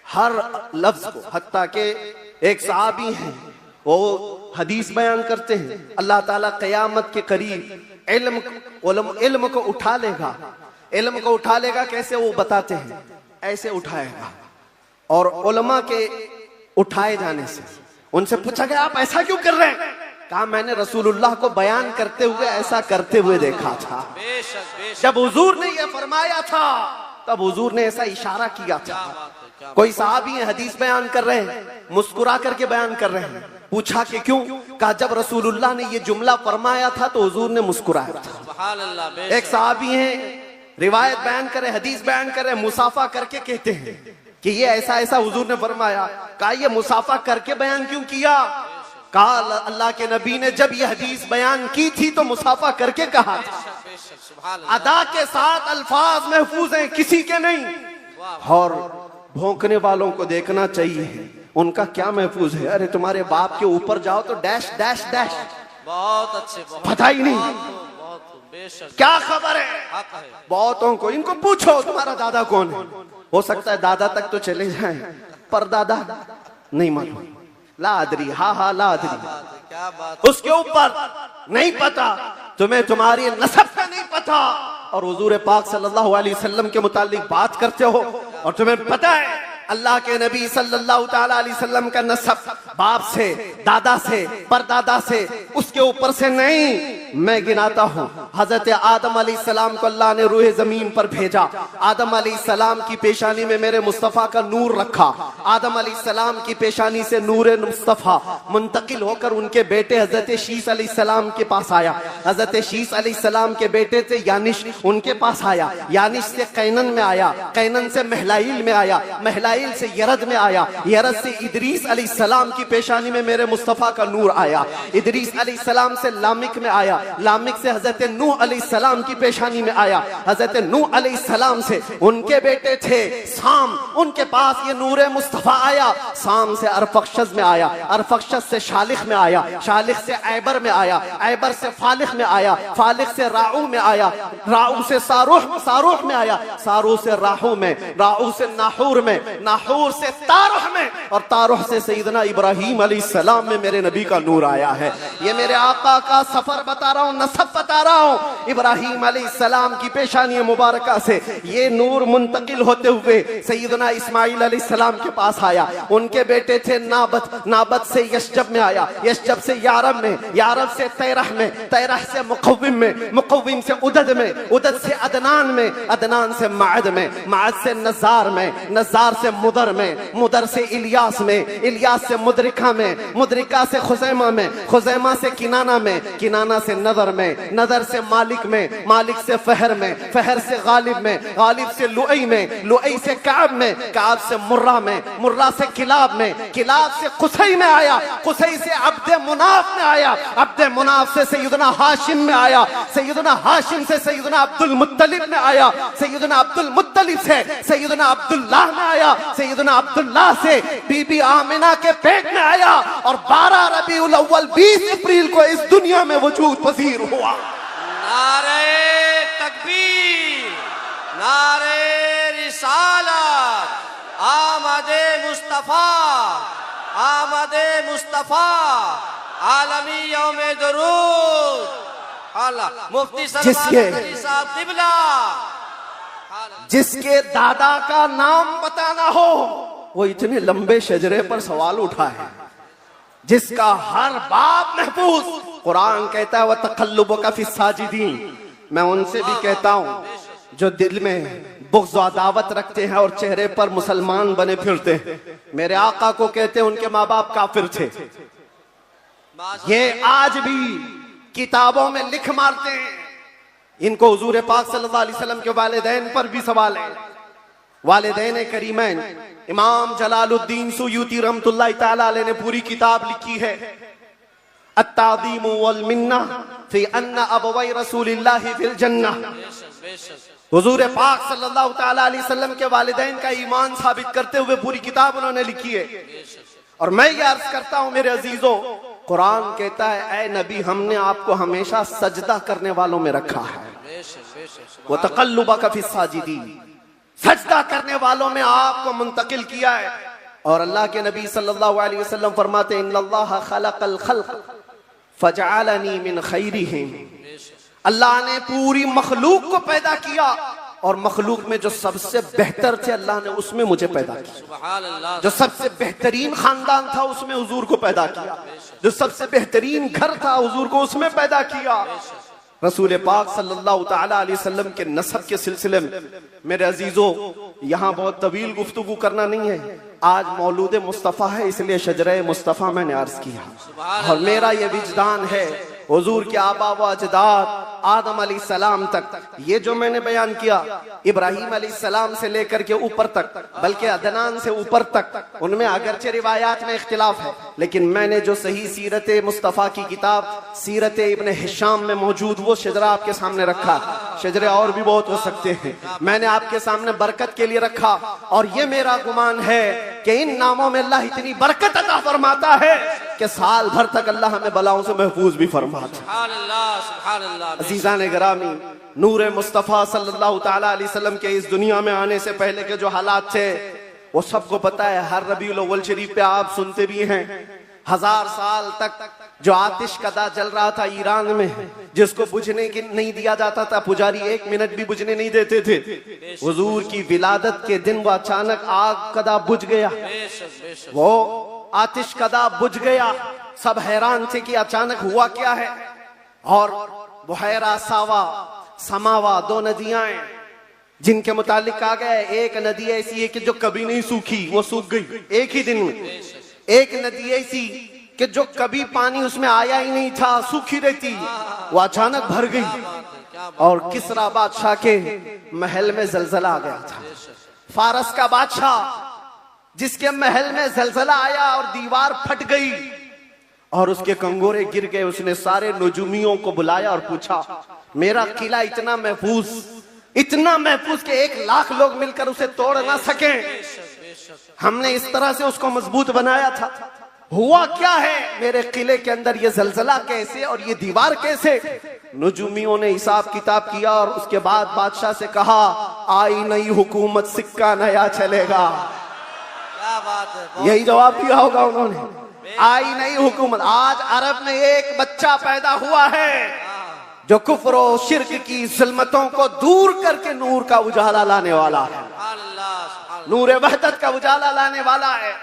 हर लफ्ज को। हत्ता के एक सहाबी हैं, वो हदीस बयान करते हैं अल्लाह ताला क़यामत के करीब इल्म को उठा लेगा। इल्म को उठा लेगा कैसे, वो बताते हैं ऐसे उठाएगा। और उलमा के उठाए जाने से उनसे पूछा गया आप ऐसा क्यों कर रहे हैं, कहा मैंने रसूलुल्लाह को बयान करते हुए ऐसा करते हुए देखा था। जब हुजूर ने यह फरमाया था तब हुजूर ने ऐसा इशारा किया था। कोई सहाबी है हदीस बयान कर रहे हैं, मुस्कुरा करके बयान कर रहे हैं। पूछा कि क्यों, कहा जब रसूलुल्लाह ने ये जुमला फरमाया था तो हुजूर ने मुस्कुराया था। एक सहाबी है रिवायत बयान करे, हदीस बयान करे, मुसाफा करके कहते हैं कि ये ऐसा ऐसा हुजूर ने फरमाया। कहा ये मुसाफा करके बयान क्यों किया, कहा अल्लाह के नबी ने जब ये हदीस बयान की थी तो मुसाफा करके कहा था। अदा के साथ अल्फाज महफूज हैं, किसी के नहीं। और भौंकने वालों को देखना चाहिए उनका क्या महफूज है। अरे तुम्हारे बाप के ऊपर जाओ तो डैश डैश डैश, बहुत अच्छे, पता ही नहीं क्या खबर है। बहुतों को इनको पूछो तुम्हारा दादा कौन है, हो सकता है दादा तक तो चले जाएं पर दादा नहीं मालूम। लादरी, हा लादरी, क्या बात, उसके ऊपर नहीं पता। तुम्हें तुम्हारी नसब का नहीं पता, और हुजूर पाक सल्लल्लाहु अलैहि वसल्लम के मुतालिक बात करते हो, और तुम्हें पता है अल्लाह के नबी सल्लल्लाहु ताला अलैहि वसल्लम का नसब बाप से, दादा से, परदादा से, उसके ऊपर से नहीं। मैं गिनाता हूँ, हजरत आदम अलैहिस्सलाम को अल्लाह ने रूह जमीन पर भेजा। आदम अलैहिस्सलाम की पेशानी में मेरे मुस्तफ़ा का नूर रखा। आदम अलैहिस्सलाम की पेशानी से नूर मुस्तफ़ा मुंतकिल होकर उनके बेटे हजरत शीस अलैहिस्सलाम के पास आया। हजरत शीस अलैहिस्सलाम के बेटे थे यानिश, उनके पास आया। यानिश से कैनन में आया, कैनन से महलाइल में आया, महलाइल से यरद में आया, यरद से इदरीस अलैहिस्सलाम की पेशानी में मेरे मुस्तफ़ा का नूर आया। इदरीस अलैहिस्सलाम से लामिक में आया, लामिक से हजरत नूह अलैहिस्सलाम की पेशानी में आया। हजरत नूह अलैहिस्सलाम से उनके बेटे थे साम, उनके पास ये नूर मुस्तफ़ा आया। साम से अरफक्षद में आया, अरफक्षद से शालिख में आया, शालिख से ऐबर में आया, ऐबर से फालिख में आया, फालिख से राऊ में आया, राऊ से सारूह में आया, सारूह से राहू में, राहू से नाहूर में, नाहूर से तारुह में, और तारुह से सैयदना इब्राहीम अलैहिस्सलाम में मेरे नबी का नूर आया है। ये मेरे आका का सफर बता रहा हूँ, नसब बता रहा हूँ। इब्राहीम अलैहिस्सलाम की पेशानी मुबारका से ये नूर मुंतकिल होते हुए सैयदना इस्माइल अलैहिस्सलाम के पास आया। उनके बेटे थे नाबत, नाबत से यशजब में आया, यशजब से यारब में, यारब से तैरह में, तैरह से मुकव्विम में, मुकव्विम से उदद में, उदद से अदनान में, अदनान से माद में, माद से नजार में, नजार से मुदर में, मुदर से इलियास में, इलियास से मुदरिका में, मुदरिका से खुजैमा में, खुजैमा से किनाना में, किनाना से नदर में, नदर से मालिक में, मालिक से फहर में, फहर से गालिब में, गालिब से लुई में, लुई से काब में, काब से मुर्रा में, मुर्रा से किलाब में, किलाब से कुसई में आया, कुसई से अब्दे मुनाफ में आया, अब्दे मुनाफ से सैयदना हाशिम में आया, सैयदना हाशिम से सैयदना अब्दुल मुत्तलिब में आया, सैयदना अब्दुल मुत्तलिब से सैयदना अब्दुल्लाह में आया, सैयदना अब्दुल्लाह से बीबी आमिना के पेट में आया, और 12 रबीउल अव्वल 20 अप्रैल को इस दुनिया में वजूद पजीर हुआ। नारे तकबीर, नारे रिसालत, आमदे मुस्तफा, आमदे मुस्तफा, आलमी यौमे दरूद। अल्लाह मुफ्ती सलमान अली साहब किबला, जिसके दादा का नाम बताना हो वो इतने लंबे शजरे पर सवाल उठा है, जिसका हर बाप महफूज। कुरान कहता है वह तकल्लुबुका फी साजिदीन। मैं उनसे भी कहता हूँ जो दिल में बुग़्ज़ व अदावत रखते हैं और चेहरे पर मुसलमान बने फिरते हैं। मेरे आका को कहते हैं उनके माँ बाप काफिर थे, ये आज भी किताबों में लिख मारते हैं। इनको हुजूर पाक सल्लल्लाहु अलैहि वसल्लम के वालिदैन पर भी सवाल है। वालिदैन करीमैन इमाम जलालुद्दीन सुयूती रहमतुल्लाह तआला अलैह ने पूरी किताब लिखी है, अत्तादीम वल मिन्ना फी अन्ना अबवै रसूलिल्लाहि फिल जन्नह। हुजूर पाक सल्लल्लाहु तआला अलैहि वसल्लम के वालिदैन का ईमान साबित करते हुए पूरी किताब उन्होंने लिखी है। और मैं ये अर्ज करता हूं मेरे अजीजों, कुरान कहता है ऐ नबी हमने आपको हमेशा सजदा करने वालों में रखा है। वो तकल्लुबका फी साजिदीन, सजदा करने वालों में आपको मुंतकिल किया है। और अल्लाह के नबी सल्लल्लाहु अलैहि वसल्लम फरमाते हैं इन्नल्लाह खलक़ल खल्क़ फजअलनी मिन खैरिहिम। अल्लाह ने पूरी मखलूक को पैदा किया और मखलूक में जो सबसे बेहतर थे अल्लाह ने उसमें मुझे पैदा किया। जो सबसे बेहतरीन खानदान था उसमें हुजूर को पैदा किया, जो सबसे बेहतरीन घर था हुजूर को उसमें पैदा किया। रसूल पाक सल्लल्लाहु तआला अलैहि वसल्लम के नसब के सिलसिले में मेरे अजीजों यहाँ बहुत तवील गुफ्तगू करना नहीं है। आज मौलूद मुस्तफ़ा है इसलिए शजरे मुस्तफ़ा मैंने अर्ज किया। और मेरा ये विजदान है हुजूर के आबा व अजदाद आदम अलैहिस्सलाम तक, ये जो मैंने बयान किया इब्राहीम अलैहिस्सलाम से लेकर के ऊपर तक, बल्कि अदनान से ऊपर तक, उनमें अगरचे रिवायात में इख्तिलाफ है, लेकिन मैंने जो सही सीरत मुस्तफ़ा की किताब सीरत इब्न हिशाम में मौजूद वो शजरा आपके सामने रखा। शजरे और भी बहुत हो सकते हैं, मैंने आपके सामने बरकत के लिए रखा। और ये मेरा गुमान है कि इन नामों में अल्लाह इतनी बरकत अता फरमाता है कि साल भर तक अल्लाह हमें बलाओं से महफूज भी फरमाता है। अजीज़ान गिरामी, नूर मुस्तफ़ा सल्लल्लाहु तआला अलैहि वसल्लम के इस दुनिया में आने से पहले के जो हालात थे वो सबको पता है। हर रबीउल अव्वल शरीफ पे आप सुनते भी हैं 1000 साल तक जो आतिश कदा जल रहा था ईरान में, जिसको बुझने की नहीं दिया जाता था, पुजारी 1 मिनट भी बुझने नहीं देते थे। हुजूर की विलादत के दिन वो अचानक आग कदा बुझ गया, वो आतिश कदा बुझ गया। सब हैरान थे कि अचानक हुआ क्या है। और बुहैरा सावा समावा 2 नदियां हैं जिनके मुतालिक कहा गया है, एक नदी ऐसी है कि जो कभी नहीं सूखी, वो सूख गई एक ही दिन में। एक नदी ऐसी कि जो कभी पानी उसमें आया ही नहीं था, सूखी रहती, वो अचानक भर गई। और किसरा बादशाह के महल में जलजला आ गया था। फारस का बादशाह जिसके महल में जलजला आया और दीवार फट गई और उसके कंगोरे गिर गए। उसने सारे नजूमियों को बुलाया और पूछा, मेरा किला इतना महफूज कि 1 लाख लोग मिलकर उसे तोड़ ना सके। हमने इस तरह से उसको मजबूत बनाया था, हुआ क्या है मेरे किले के अंदर? ये जलजला कैसे और ये दीवार कैसे? नजूमियों ने हिसाब किताब किया और उसके बाद बादशाह से कहा, आई नई हुकूमत, सिक्का नया चलेगा। क्या बात है, यही जवाब दिया होगा उन्होंने। आई नई हुकूमत। आज अरब में एक बच्चा पैदा हुआ है जो कुफ्र और शिर्क की ज़ुल्मतों को दूर करके नूर का उजाला लाने वाला है, नूर वहदत का उजाला लाने वाला है।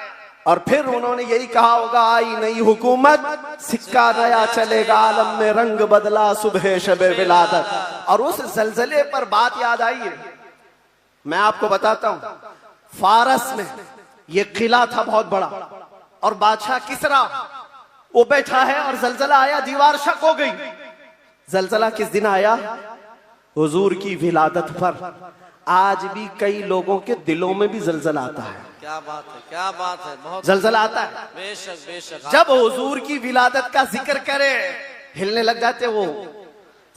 और फिर उन्होंने यही कहा होगा, आई नई हुकूमत, सिक्का नया चलेगा, आलम में रंग बदला, सुबह शबे विलादत। और उस जलजले पर बात याद आई है। मैं आपको बताता हूं, फारस में ये किला था बहुत बड़ा और बादशाह किसरा वो बैठा है और जलजला आया, दीवार शक हो गई। जलजला किस दिन आया? हुजूर की विलादत पर। आज भी कई लोगों के दिलों में भी जलजला आता है। क्या बात है, क्या बात है, बहुत जलजला आता है। बेशक बेशक। जब हुजूर की विलादत का जिक्र करे हिलने लग जाते वो,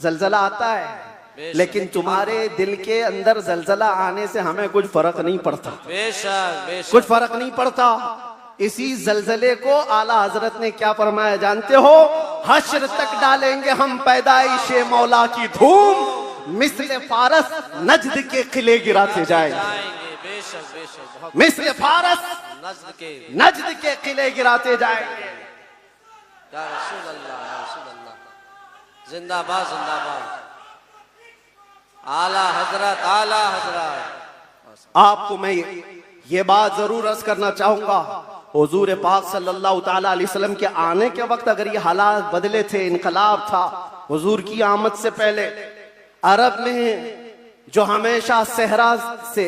जलजला आता है। लेकिन तुम्हारे दिल के अंदर जलजला आने से हमें कुछ फर्क नहीं पड़ता, बेशक बेशक कुछ फर्क नहीं पड़ता। इसी जलजले को आला हजरत ने क्या फरमाया जानते हो? हश्र तक डालेंगे हम पैदाइशे मौला की धूम, मिस्ल फारस नजद के किले गिराते जाएंगे। बेशक बेशक, बहुत मिस्ल फारस नजद के किले गिराते जाएंगे। या रसूल अल्लाह, या रसूल अल्लाह, जिंदाबाद जिंदाबाद। आला हजरत, आला हजरत। आपको मैं ये बात जरूर अर्ज करना चाहूंगा, हुजूर पाक सल्लल्लाहु ताला अलैहि वसल्लम के आने के वक्त अगर ये हालात बदले थे, इनकलाब था, हुजूर की आमद से पहले अरब में जो हमेशा सहरा से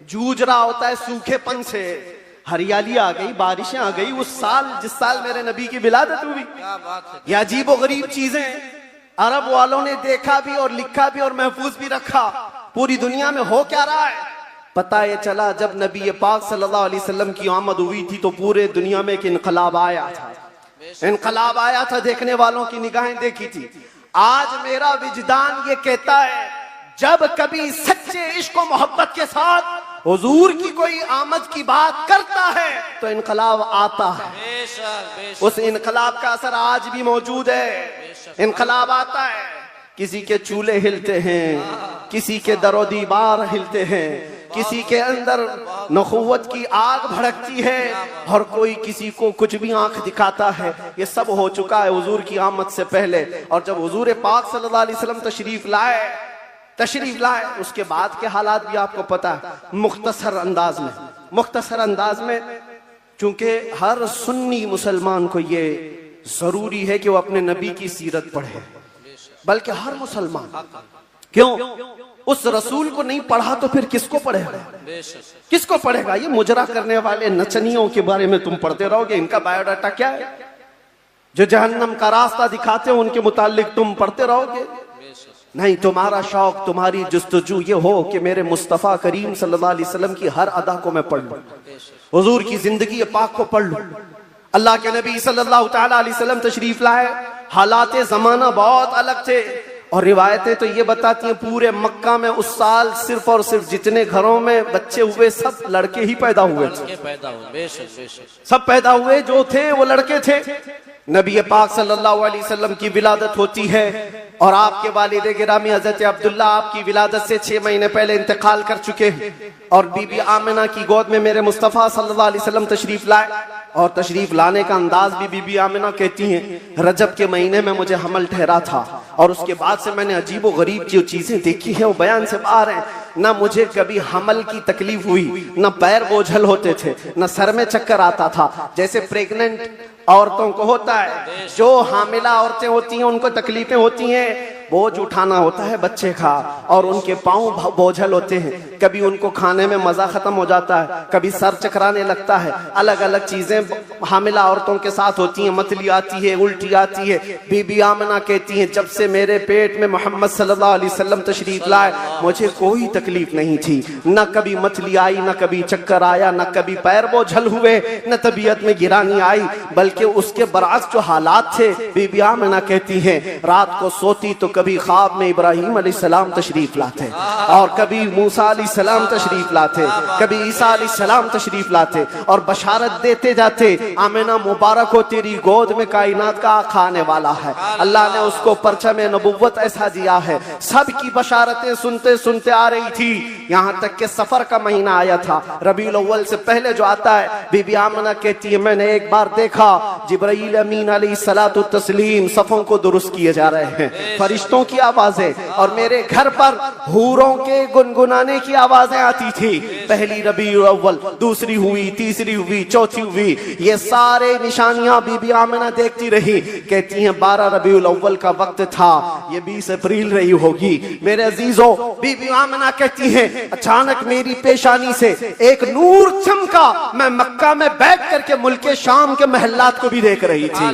जूझ रहा होता है, सूखेपन से, हरियाली आ गई, बारिशें आ गई। उस साल जिस साल मेरे नबी की विलादत हुई, क्या बात है, ये अजीब और गरीब चीजें अरब वालों ने देखा भी और लिखा भी और महफूज भी रखा। पूरी दुनिया में हो क्या रहा है पता ये चला जब नबी पाक सल्लल्लाहु अलैहि वसल्लम की आमद हुई थी तो पूरे दुनिया में एक इनकलाब आया था। इनकलाब आया था, देखने वालों की निगाहें देखी थी। आज मेरा विजदान ये कहता है, जब कभी सच्चे इश्क और मोहब्बत के साथ हुजूर की कोई आमद की बात करता है तो इनकलाब आता है। बेशक बेशक। उस इनकलाब का असर आज भी मौजूद है। इनकलाब आता है, किसी के चूल्हे हिलते हैं, किसी के दरो दीवार हिलते हैं, किसी के अंदर नखुवत की आग भड़कती है और कोई किसी को कुछ भी आंख दिखाता है। ये सब हो चुका है हुजूर की आमद से पहले। और जब हुजूर पाक सल्लल्लाहु अलैहि वसल्लम तशरीफ लाए उसके बाद के हालात भी आपको पता है। मुख्तसर अंदाज में चूंकि हर सुन्नी मुसलमान को ये जरूरी है कि वो अपने नबी की सीरत पढ़े, बल्कि हर मुसलमान। क्यों? उस रसूल को नहीं पढ़ा तो फिर किसको पढ़ेगा? किसको पढ़ेगा? ये मुजरा करने वाले नचनियों के बारे में तुम पढ़ते रहोगे। इनका बायोडाटा क्या है? जो जहन्नम का रास्ता दिखाते हो उनके मुतालिक तुम पढ़ते रहोगे? नहीं, तुम्हारा शौक, तुम्हारी जुस्तजू ये हो कि मेरे मुस्तफ़ा करीम सल्लल्लाहु अलैहि वसल्लम की हर अदा को मैं पढ़ लूं, हुजूर की जिंदगी पाक को पढ़ लूं। अल्लाह के नबी सल्लल्लाहु ताला अलैहि वसल्लम तशरीफ लाए, हालात जमाना बहुत अलग थे और रिवायतें तो ये बताती हैं पूरे मक्का में उस साल सिर्फ और सिर्फ जितने घरों में बच्चे हुए सब लड़के ही पैदा हुए थे। सब पैदा हुए जो थे वो लड़के थे। नबी पाक सल्लल्लाहु अलैहि वसल्लम की विलादत होती है और आपके वालिद गिरामी हजरत अब्दुल्ला आपकी विलादत से 6 महीने पहले इंतकाल कर चुके हैं और बीबी आमिना की गोद में मेरे मुस्तफ़ा सल्लल्लाहु अलैहि वसल्लम तशरीफ लाए। और तशरीफ लाने का अंदाज भी बीबी आमिना कहती हैं रजब के महीने में मुझे हमल ठहरा था और उसके बाद से मैंने अजीब व गरीब जो चीजें देखी हैं वो बयान से बाहर हैं। ना मुझे कभी हमल की तकलीफ हुई, ना पैर बोझल होते थे, ना सर में चक्कर आता था जैसे प्रेग्नेंट औरतों को होता है। जो हामिला औरतें होती हैं उनको तकलीफें होती हैं, बोझ उठाना होता है बच्चे का और उनके पांव बोझल होते हैं। कभी उनको खाने में मजा खत्म हो जाता है, कभी सर चकराने लगता है। अलग अलग चीजें हामिला औरतों के साथ होती हैं, मतली आती है, उल्टी आती है। बीबी आमिना कहती हैं जब से मेरे पेट में मोहम्मद सल्लल्लाहु अलैहि वसल्लम तशरीफ लाए मुझे कोई तकलीफ नहीं थी, न कभी मतली आई, न कभी चक्कर आया, न कभी पैर बोझल हुए, न तबीयत में गिरानी आई। बल्कि उसके बरअक्स जो हालात थे, बीबी आमिना कहती हैं रात को सोती तो कभी ख्वाब में इब्राहिम अलैहिस्सलाम तशरीफ लाते और कभी मूसा अलैहिस्सलाम तशरीफ लाते, कभी ईसा अलैहिस्सलाम तशरीफ लाते और बशारत देते जाते आमिना मुबारक हो तेरी गोद में कायनात का आका आने वाला है। अल्लाह ने उसको परचम नबुव्वत ऐसा दिया है। सबकी बशारतें सुनते सुनते आ रही थी, यहाँ तक के सफर का महीना आया था। रबीउल अव्वल से पहले जो आता है, बीबी आमिना कहती है मैंने एक बार देखा जिब्राईल अमीन अलैहिस्सलातु तस्लीम सफों को दुरुस्त किए जा रहे हैं, फरिश्तों की आवाजें, और मेरे घर पर हूरों के गुनगुनाने की आवाजें आती थी। पहली रबीउल अव्वल, दूसरी हुई, तीसरी हुई, चौथी हुई। ये सारे निशानियां बीबी आमिना देखती रही। कहती हैं 12 रबीउल अव्वल का वक्त था, ये 20 अप्रैल रही होगी। मेरे अजीजों, बीबी आमिना कहती हैं अचानक मेरी पेशानी से एक नूर चमका। मैं मक्का में बैठ करके मुल्क शाम के महल्लात को भी देख रही थी,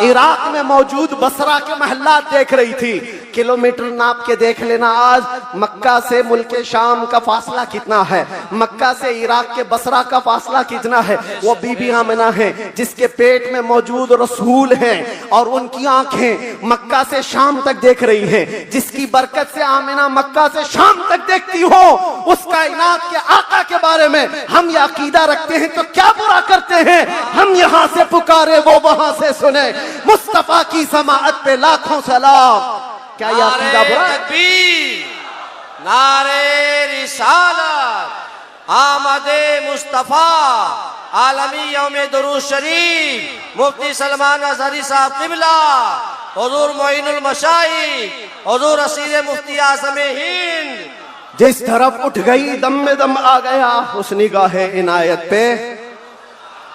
इराक में मौजूद बसरा के महल्लात देख रही थी। किलोमीटर नाप के देख लेना आज मक्का से मुल्क शाम का फासला कितना है, मक्का से इराक के बसरा का फासला कितना है। वो बीबी आमिना है जिसके पेट में मौजूद रसूल हैं और उनकी आंखें मक्का से शाम तक देख रही हैं। जिसकी बरकत से आमिना मक्का से शाम तक देखती हो, उस कायनात के आका के बारे में हम ये अकीदा रखते हैं तो क्या बुरा करते हैं। हम यहाँ से पुकारे वो वहां से सुने, मुस्तफा की समाअत पे लाखों सलाम। क्या ये अकीदा बुरा है? नारे रिसालत, आमदे मुस्तफा, आलमी यौमे दुरूद शरीफ, मुफ्ती सलमान अज़हरी साहब क़िबला, हुज़ूर मोइनुल मशाइख, हुज़ूर असीर मुफ्ती आज़म हिंद। जिस तरफ उठ गई दम में दम आ गया उस निगाहे इनायत पे।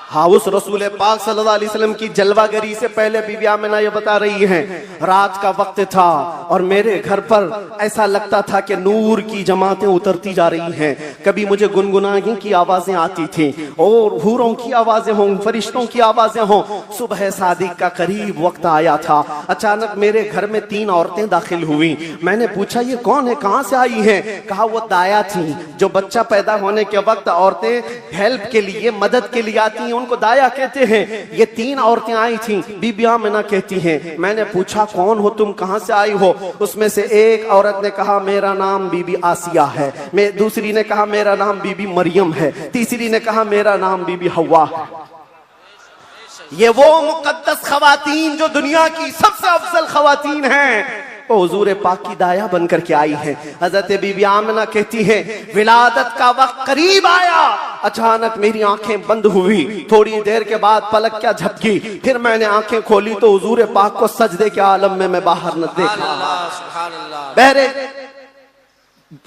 हाँ, उस रसूल पाक सल्लल्लाहु अलैहि वसल्लम की जलवागरी से पहले बीबी आमिना ये बता रही हैं रात का वक्त था और मेरे घर पर ऐसा लगता था कि नूर की जमातें उतरती जा रही हैं। कभी मुझे गुनगुनाने की आवाजें आती थी और हूरों की आवाजें हों, फरिश्तों की आवाजें हों। सुबह सादिक का करीब वक्त आया था। अचानक मेरे घर में 3 औरतें दाखिल हुई। मैंने पूछा ये कौन है, कहाँ से आई हैं? कहा वो दाया थी। जो बच्चा पैदा होने के वक्त औरतें हेल्प के लिए, मदद के लिए आती हैं उनको दाया कहते हैं। ये 3 औरतें आई थी। बीबी आमिना कहती हैं मैंने पूछा कौन हो तुम, कहां से आई हो? उसमें से एक औरत ने कहा मेरा नाम बीबी आसिया है, दूसरी ने कहा मेरा नाम बीबी मरियम है, तीसरी ने कहा मेरा नाम बीबी हवा है। ये वो मुकद्दस खवातीन जो दुनिया की सबसे अफजल खवातीन हैं, वो हुजूर पाक की दाया बनकर के आई है। हजरत बीबी आमिना कहती है विलादत का वक्त करीब आया, अचानक मेरी आंखें बंद हुई। थोड़ी देर के बाद पलक क्या झपकी, फिर मैंने आंखें खोली तो हुजूर पाक को सजदे के आलम में मैं बाहर न देखा। बहरे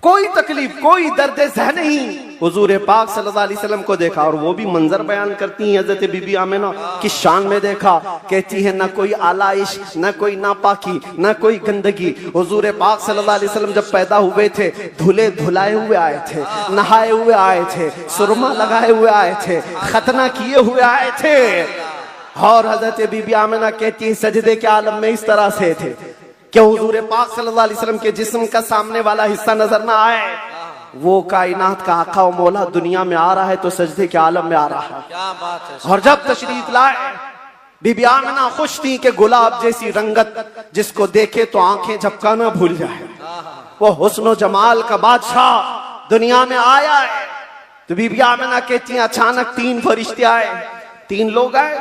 कोई तकलीफ, कोई दर्द ज़हन नहीं, हुजूर पाक सल्लल्लाहु अलैहि वसल्लम को देखा। और वो भी मंजर बयान करती हैं हजरत बीबी आमिना की शान में देखा। कहती है ना कोई आलाइश, ना कोई नापाकी, ना कोई गंदगी। हुजूर पाक सल्लल्लाहु अलैहि वसल्लम जब पैदा हुए थे धुले धुलाए हुए आए थे, नहाए हुए आए थे, सुरमा लगाए हुए आए थे, खतना किए हुए आए थे। और हजरत बीबी आमिना कहती है सजदे के आलम में इस तरह से थे कि हुजूर पाक सल्लल्लाहु अलैहि वसल्लम के जिस्म का सामने वाला हिस्सा नजर ना आए। वो कायनात का आका व मौला दुनिया में आ रहा है तो सजदे के आलम में आ रहा है। क्या बात है। और जब तशरीफ लाए बीबी आमिना खुश थी कि गुलाब जैसी रंगत जिसको देखे तो आंखें झपकाना भूल जाए। वो हुस्न जमाल का बादशाह दुनिया में आया है। तो बीबी आमिना कहती है अचानक 3 फरिश्ते आए, 3 लोग आए।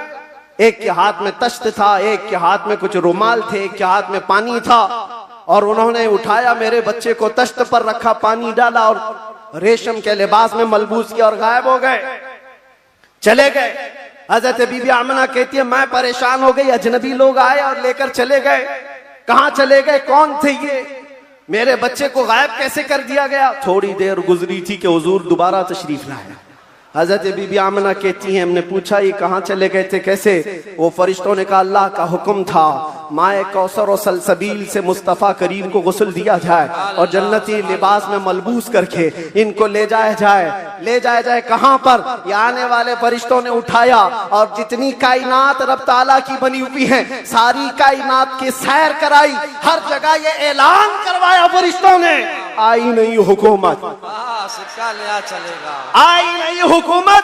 एक के हाथ में तश्त था, एक के हाथ में कुछ रुमाल थे, एक के हाथ में पानी था। और उन्होंने उठाया मेरे बच्चे को, तश्त पर रखा, पानी डाला और रेशम के लिबास में मलबूस किया और गायब हो गए, चले गए। हजरत बीबी आमना कहती है मैं परेशान हो गई, अजनबी लोग आए और लेकर चले गए। कहां चले गए, कौन थे ये, मेरे बच्चे को गायब कैसे कर दिया गया। थोड़ी देर गुजरी थी कि हुजूर दोबारा तशरीफ लाया। हजरत बीबी आमना कहती हैं हमने पूछा ये कहाँ चले गए थे, कैसे। वो फरिश्तों ने कहा अल्लाह का हुक्म था माए कौसर और सलसबील से मुस्तफ़ा करीम को गुस्ल दिया जाए और जन्नती लिबास में मलबूस करके इनको ले जाया जाए कहाँ पर। ये आने वाले फरिश्तों ने उठाया और जितनी कायनात रब ताला की बनी हुई है सारी कायनात की सैर कराई, हर जगह ये ऐलान करवाया फरिश्तों ने आई नहीं हुकूमत, सिक्का लिया चलेगा, आई नहीं हुकूमत,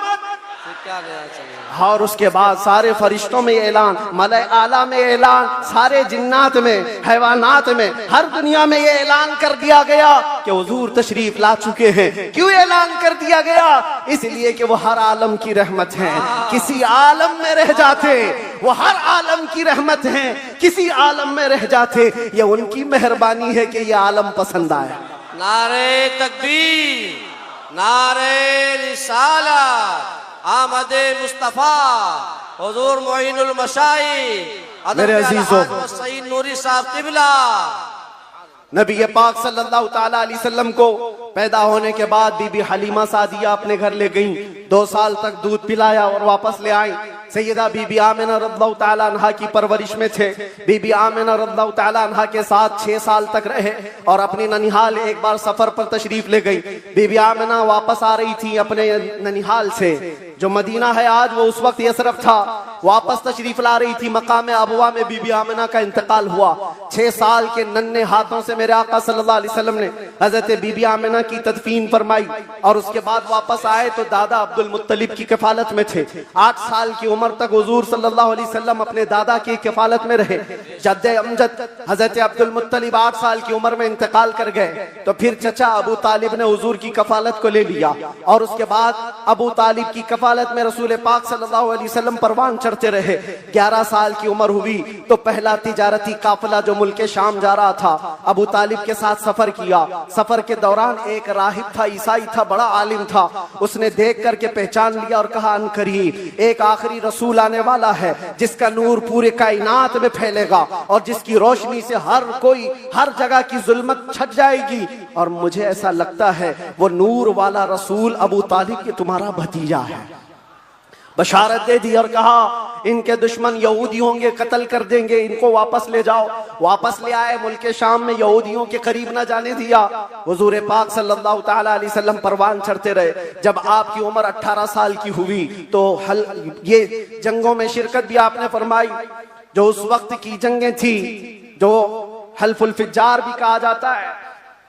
सिक्का लिया चलेगा। और उसके बाद सारे फरिश्तों में ऐलान, मलए आला में ऐलान, सारे जिन्नात में, हैवानात में, हर दुनिया में ये ऐलान कर दिया गया कि हुजूर तशरीफ ला चुके हैं। क्यों ऐलान कर दिया गया, इसलिए कि वो हर आलम की रहमत है। किसी आलम में रह जाते वो हर आलम की रहमत है, किसी आलम में रह जाते ये उनकी मेहरबानी है कि ये आलम पसंद आया। नारे तकबीर, नारे रिसालत, आमदे मुस्तफा, हुजूर मोइनुल मशाइख मेरे अजीजों, सईद नूरी साहब किबला। नबी पाक सल्लल्लाहु ताला अलैहि वसल्लम को पैदा होने के बाद बीबी हलीमा सादिया अपने घर ले गईं, 2 साल तक दूध पिलाया और वापस ले आई। सैयदा बीबी आमिना रज़ियल्लाहु ताला अन्हा की परवरिश में थे। बीबी आमिना रज़ियल्लाहु ताला अन्हा के साथ 6 साल तक रहे और अपनी ननिहाल एक बार सफर पर तशरीफ ले गई। बीबी आमिना वापस आ रही थी अपने ननिहाल से, जो मदीना है आज वो उस वक्त यसरफ था, वापस तशरीफ ला रही थी। मकाम अबवा में बीबी आमिना का इंतकाल हुआ। 6 साल के नन्हे हाथों से मेरे आका सल्लल्लाहु अलैहि वसल्लम ने हजरत बीबी आमिना की तदफीन फरमाई और उसके बाद वापस आए तो दादा अब्दुल मुत्तलिब की कफालत में थे। 8 साल की उम्र तक हुजूर सल्लल्लाहु अलैहि वसल्लम अपने दादा की कफालत में रहे। जद्दे अमजद हजरत अब्दुल मुत्तलिब 8 साल की उम्र में इंतकाल कर गए तो फिर चचा अबू तालिब ने हुजूर की कफालत को ले लिया और उसके बाद अबू तालिब की कफालत में रसूल पाक सल्लल्लाहु अलैहि वसल्लम परवान चढ़ते रहे। 11 साल की उम्र हुई तो पहला तिजारती काफिला जो मुल्के शाम जा रहा था अबू तालिब के साथ सफर किया। सफर के दौरान एक राहिब था, ईसाई था, बड़ा आलिम था। उसने देख करके पहचान लिया और कहा अनकरीब एक आखिरी रसूल आने वाला है जिसका नूर पूरे कायनात में फैलेगा और जिसकी रोशनी से हर कोई हर जगह की जुल्मत छट जाएगी। और मुझे ऐसा लगता है वो नूर वाला रसूल अबू तालिब के तुम्हारा भतीजा है। बशारत दे दी और कहा इनके दुश्मन यहूदी होंगे, कत्ल कर देंगे, इनको वापस ले जाओ। वापस ले आए। मुल्के शाम में यहूदियों के करीब न जाने दिया। हुजूर पाक सल्लल्लाहु ताला अलैहि वसल्लम परवान चढ़ते रहे। जब आपकी उम्र 18 साल की हुई तो ये जंगों में शिरकत भी आपने फरमाई। जो उस वक्त की जंगें थी जो हल्फुल फिज्जार भी कहा जाता है,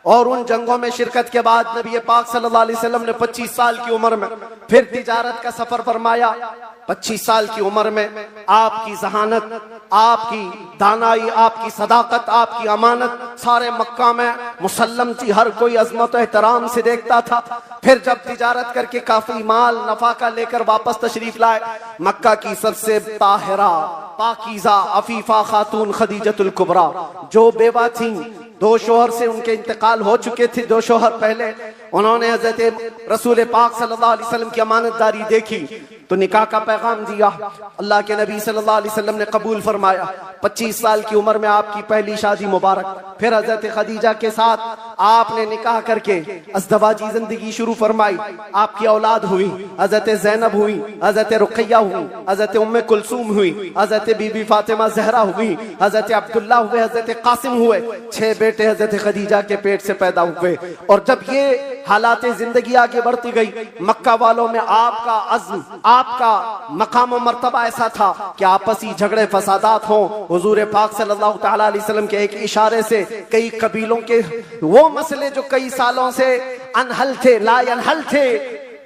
और उन जंगों में शिरकत के बाद नबी पाक सल्लल्लाहु अलैहि वसल्लम ने 25 साल की उम्र में फिर तिजारत का सफर फरमाया। 25 साल की उम्र में आपकी जहानत, आपकी दानाई, आपकी सदाकत, आपकी अमानत सारे मक्का में मुसल्लम थी। हर कोई अजमत और एहतराम से देखता था। फिर जब तिजारत करके काफी माल नफा का लेकर वापस तशरीफ लाए, मक्का की सबसे ताहिरा, पाकीज़ा, अफीफा खातून खदीजतुल कुबरा जो बेवा थी, 2 शोहर से उनके इंतकाल हो चुके थे। 2 शोहर पहले उन्होंने हजरत रसूल पाक सल्लल्लाहु अलैहि वसल्लम की अमानतदारी देखी तो निकाह का पैगाम दिया। अल्लाह के नबी सल्लल्लाहु अलैहि वसल्लम ने कबूल फरमाया। 25 साल की उम्र में आपकी पहली शादी मुबारक। फिर हजरत खदीजा के साथ आपने निकाह करके अज़दवाजी जिंदगी शुरू फरमाई। आपकी औलाद हुई, हजरत ज़ैनब हुई, हजरत रुक़ैया हुई, हजरत उम्मे कुलसूम हुई, हजरत बीबी फातिमा ज़हरा हुई, हजरत अब्दुल्ला हुए, हजरत कासिम हुए। 6 बेटे हजरत खदीजा के पेट से पैदा हुए। और जब ये हालात जिंदगी आगे बढ़ती गई, मक्का वालों में आपका अज़्म, आपका मकाम और मर्तबा ऐसा था कि आपसी झगड़े फसादात हों। हुजूर पाक सल्लल्लाहु ताला अलैहि वसल्लम के एक इशारे से कई कबीलों के वो मसले जो कई सालों से अनहल थे, ला अनहल थे,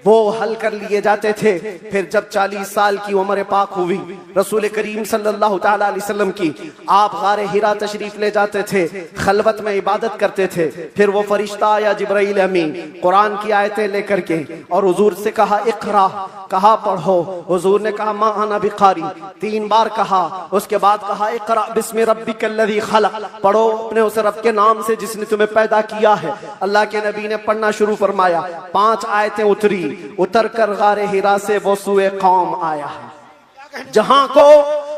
वो हल कर लिए जाते थे। फिर जब 40 साल की उम्र पाक हुई रसूल करीम सल्लल्लाहु ताला अलैहि वसल्लम की, आप गारे हिरा तशरीफ ले जाते थे, खलवत में इबादत करते थे। फिर वो फरिश्ता आया जिब्राइल अमीन कुरान की आयतें लेकर के और हुजूर से कहा इक़रा, कहा पढ़ो। हुजूर ने कहा मा अना बिकारी, 3 बार कहा। उसके बाद कहा इक़रा बिस्मि रब्बिकल्लज़ी खलक़, पढ़ो अपने उस रब के नाम से जिसने तुम्हें पैदा किया है। अल्लाह के नबी ने पढ़ना शुरू फरमाया। 5 आयतें उतर कर गारे हिरा से वो सूए कौम आया है। जहां को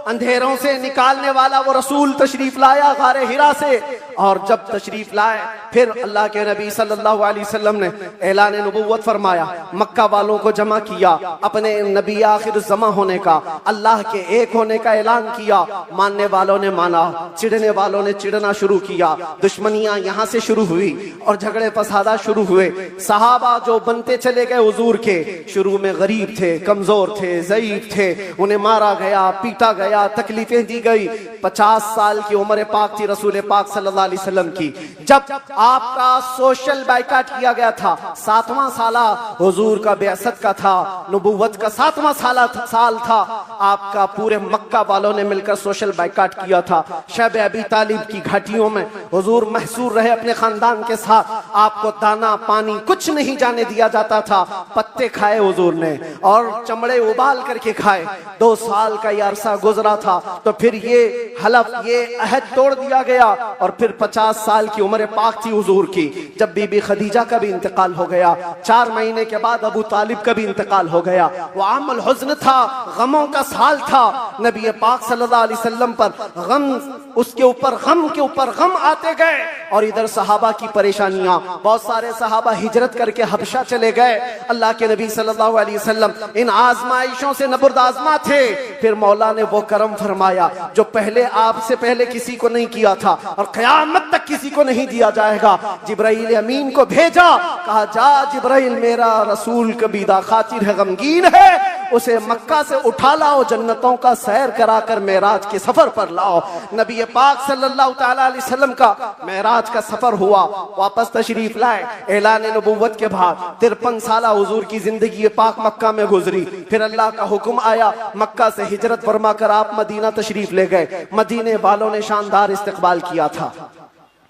अंधेरों से निकालने वाला वो रसूल तशरीफ लाया गारे हिरा से। और जब तशरीफ लाए फिर अल्लाह के नबी सल्लल्लाहु अलैहि वसल्लम ने ऐलान नबुव्वत फरमाया, मक्का वालों को जमा किया, अपने नबी आखिर ज़मा होने का, अल्लाह के एक होने का ऐलान किया। मानने वालों ने माना, चिढ़ने वालों ने चिढ़ना शुरू किया। दुश्मनियां यहाँ से शुरू हुई और झगड़े फसादा शुरू हुए। सहाबा जो बनते चले गए हुजूर के, शुरू में गरीब थे, कमजोर थे, ज़ईफ थे, उन्हें मारा गया, पीटा गया, तकलीफें दी गई। 50 साल की उम्र पाक थी रसूल पाक सल्लल्लाहु अलैहि वसल्लम की, जब आपका सोशल बाइकाट किया गया था। 7वां साला हुजूर का बेअसत का था, नबुव्वत का 7वां साल था। आपका पूरे मक्का वालों ने मिलकर सोशल बाइकाट किया था। शब अबी तालिब की घाटियों में हुजूर महसूर रहे अपने खानदान के साथ। आपको दाना पानी कुछ नहीं जाने दिया जाता था। पत्ते खाए हुजूर ने और चमड़े उबाल करके खाए। 2 साल का ये अरसा गुजरा था तो फिर ये हलफ, ये अहद तोड़ दिया गया। और फिर 50 साल की उम्र पाक थी हुजूर की, जब बीबी खदीजा का भी इंतकाल हो गया। 4 महीने के बाद अबू तालिब का भी इंतकाल हो गया। वो आमल हुज़्न था, गमों का साल था। नबी पाक सल्लल्लाहु अलैहि वसल्लम पर गम, उसके ऊपर गम के ऊपर गम आते गए। और इधर सहाबा की परेशानियां, बहुत सारे सहाबा हिजरत करके हबशा चले गए। अल्लाह के नबी सल्लल्लाहु अलैहि वसल्लम इन आजमाइशों से नबुर्दाजमा थे। फिर मौला ने वो करम फरमाया जो पहले आपसे पहले किसी को नहीं किया था और क़यामत तक किसी को नहीं दिया जाएगा। जिब्राइल अमीन को भेजा, कहा जा जिब्राइल, मेरा रसूल कबीदा खातिर है, गमगीन है, उसे मक्का से उठा लाओ, जन्नतों का सैर कराकर मेराज के सफर पर लाओ। नबी पाक सल्लल्लाहु ताला अलैहि वसल्लम का मेराज का सफर हुआ, वापस तशरीफ लाए। ऐलान नबुव्वत के बाद 53 साल हुजूर की जिंदगी पाक मक्का में गुजरी। फिर अल्लाह का हुक्म आया, मक्का से हिजरत फरमा कर आप मदीना तशरीफ ले गए। मदीने वालों ने शानदार इस्तकबाल किया था,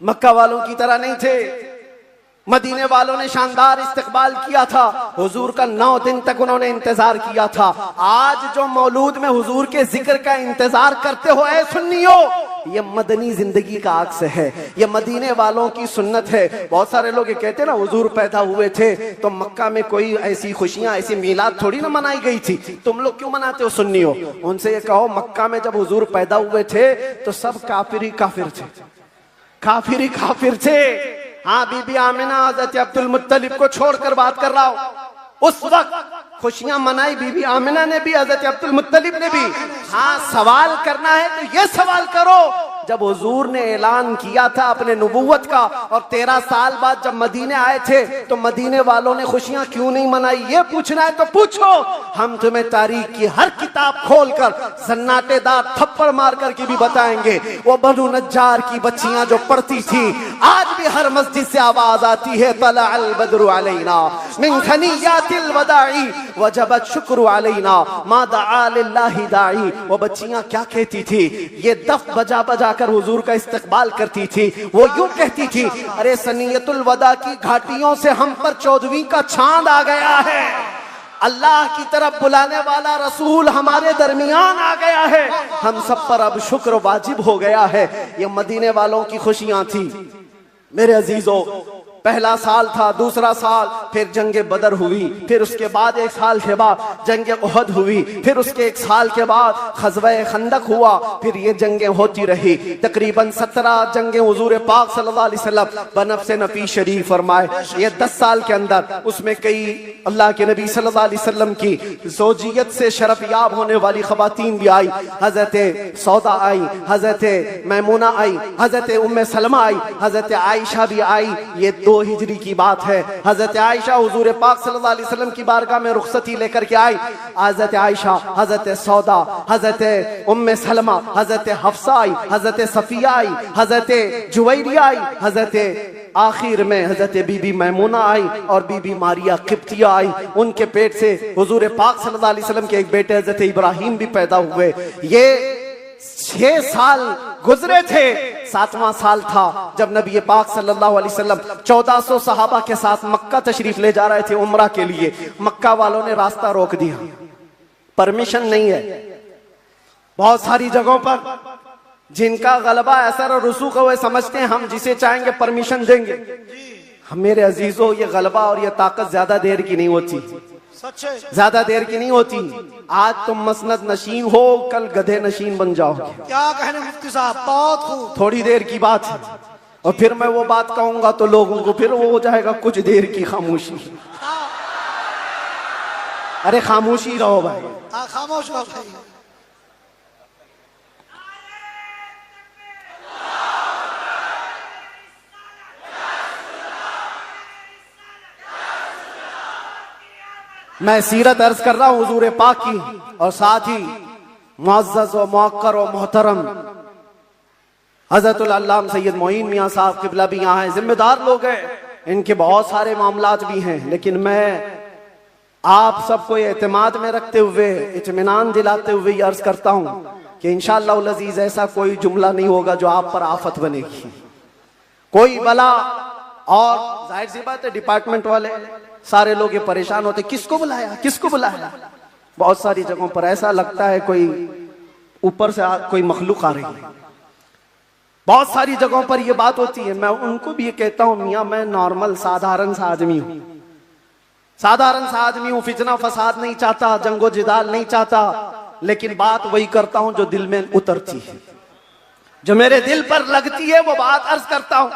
मक्का वालों की तरह नहीं थे। मदीने वालों ने शानदार इस्तकबाल किया था। हुजूर का 9 दिन तक उन्होंने इंतजार किया था। आज जो मौलूद में हुजूर के जिक्र का इंतजार करते हो ऐ सुन्नियो, ये मदनी जिंदगी का अक्स है, ये मदीने वालों की सुन्नत है। बहुत सारे लोग ये कहते हैं ना, हुजूर पैदा हुए थे तो मक्का में कोई ऐसी खुशियां, ऐसी मीलाद थोड़ी ना मनाई गई थी, तुम लोग क्यों मनाते हो सुन्नियो? उनसे ये कहो, मक्का में जब हुजूर पैदा हुए थे तो सब काफिर ही काफिर थे, काफिर ही काफिर थे। हाँ, बीबी आमिना हजरत अब्दुल मुत्तलिब को छोड़कर बात कर रहा हूं। उस वक्त खुशियां मनाई बीबी आमिना ने भी, हजरत अब्दुल मुत्तलिब ने भी। हाँ, सवाल करना है तो ये सवाल करो, जब हुजूर ने ऐलान किया था अपने नबुव्वत का और 13 साल बाद जब मदीने आए थे तो मदीने वालों ने खुशियां क्यों नहीं मनाई? ये पूछना है तो पूछो। हम तुम्हें तारीख की हर किताब खोलकर सन्नाटेदार थप्पड़ मार करके भी बताएंगे। वो बनु नज्जार की बच्चियां जो पढ़ती थी, आज भी हर मस्जिद से आवाज आती है, तला अल बद्रु अलैना मिन थनियातिल वदाई वजबत शुक्र अलैना मा दआ लिल्लाहि दाई। वो बच्चियां क्या कहती थी? ये दफ बजा बजा कर हुजूर का इस्तकबाल करती थी। वो यूं कहती थी, अरे सनियतुल वदा की घाटियों से हम पर 14वीं का चांद आ गया है, अल्लाह की तरफ बुलाने वाला रसूल हमारे दरमियान आ गया है, हम सब पर अब शुक्र वाजिब हो गया है। ये मदीने वालों की खुशियां थी। मेरे अजीजों, पहला साल था, दूसरा साल, फिर जंगे बदर हुई, फिर उसके बाद 1 साल के बाद जंगे उहद हुई, फिर उसके 1 साल के बाद ग़ज़वा खंदक हुआ। फिर ये जंगे होती रही। तकरीबन 17 जंगे हुजूर पाक सल्लल्लाहु अलैहि वसल्लम बनफ्स नफी शरीफ फरमाए। ये 10 साल के अंदर उसमें कई अल्लाह के नबी सल्लल्लाहु अलैहि वसल्लम की ज़ौजियत से शरफ याब होने वाली ख़वातीन भी आई। हज़रत सौदा आई, हज़रत मैमूना आई, हज़रत उम्मे सलमा आई, हज़रत आयशा भी आई। ये 2 हिजरी की बात है। हजरत आयशा हुजूर पाक सल्लल्लाहु अलैहि वसल्लम की बारगाह में रुखसती लेकर के आई। हजरत आयशा, हजरत सौदा, हजरत उम्मे सलमा, हजरत हफ्सा आई, हजरत सफिया आई, हजरत जुवैरिया आई, हजरत आखिर में हजरत बीबी मैमूना आई और बीबी मारिया किप्तिया आई। उनके पेट से हुजूर पाक सल्लल्लाहु अलैहि वसल्लम के एक बेटे हजरत इब्राहिम भी पैदा हुए। ये 6 साल गुजरे थे। 7वां साल था जब नबी पाक सल्लल्लाहु अलैहि वसल्लम 1400 सहाबा के साथ मक्का तशरीफ ले जा रहे थे उम्रा के लिए। मक्का वालों ने रास्ता रोक दिया, परमिशन नहीं है। बहुत सारी जगहों पर जिनका गलबा असर और रुसूख है, वे समझते हैं हम जिसे चाहेंगे परमिशन देंगे। मेरे अजीजों, ये गलबा और ये ताकत ज्यादा देर की नहीं होती। सच्चे ज्यादा देर की नहीं होती। आज तुम मसनद नशीन हो, कल गधे नशीन बन जाओगे। क्या कहने मुफ्ती साहब, बहुत खूब। थोड़ी देर की बात है और फिर मैं वो बात कहूंगा तो लोगों को फिर वो हो जाएगा कुछ देर की खामोशी। अरे खामोशी रहो भाई। हाँ, खामोश रहो भाई। मैं सीरत अर्ज कर रहा हूं हुजूर पाक की, और साथ ही मुअज़्ज़ज़ व मुअक्कर व मोहतरम हज़रतुल अल्लामा सैयद मोइन मियां साहब क़िबला भी यहाँ हैं। जिम्मेदार लोग हैं, इनके बहुत सारे मामलात भी हैं, लेकिन मैं आप सबको एतमाद में रखते हुए, इत्मीनान दिलाते हुए ये अर्ज करता हूं कि इंशाअल्लाह उल अज़ीज़ ऐसा कोई जुमला नहीं होगा जो आप पर आफत बनेगी, कोई बला। और जाहिर सी बात है डिपार्टमेंट वाले सारे लोग ये परेशान होते, किसको बुलाया किसको बुलाया। बहुत सारी जगहों पर ऐसा लगता है कोई ऊपर से कोई मखलूक आ रही है। बहुत सारी जगहों पर ये बात होती है। मैं उनको भी ये कहता हूं, मियां मैं नॉर्मल साधारण सा आदमी हूं, साधारण सा आदमी हूं, फितना फसाद नहीं चाहता, जंगो जिदाल नहीं चाहता, लेकिन बात वही करता हूं जो दिल में उतरती है, जो मेरे दिल पर लगती है वो बात अर्ज करता हूं।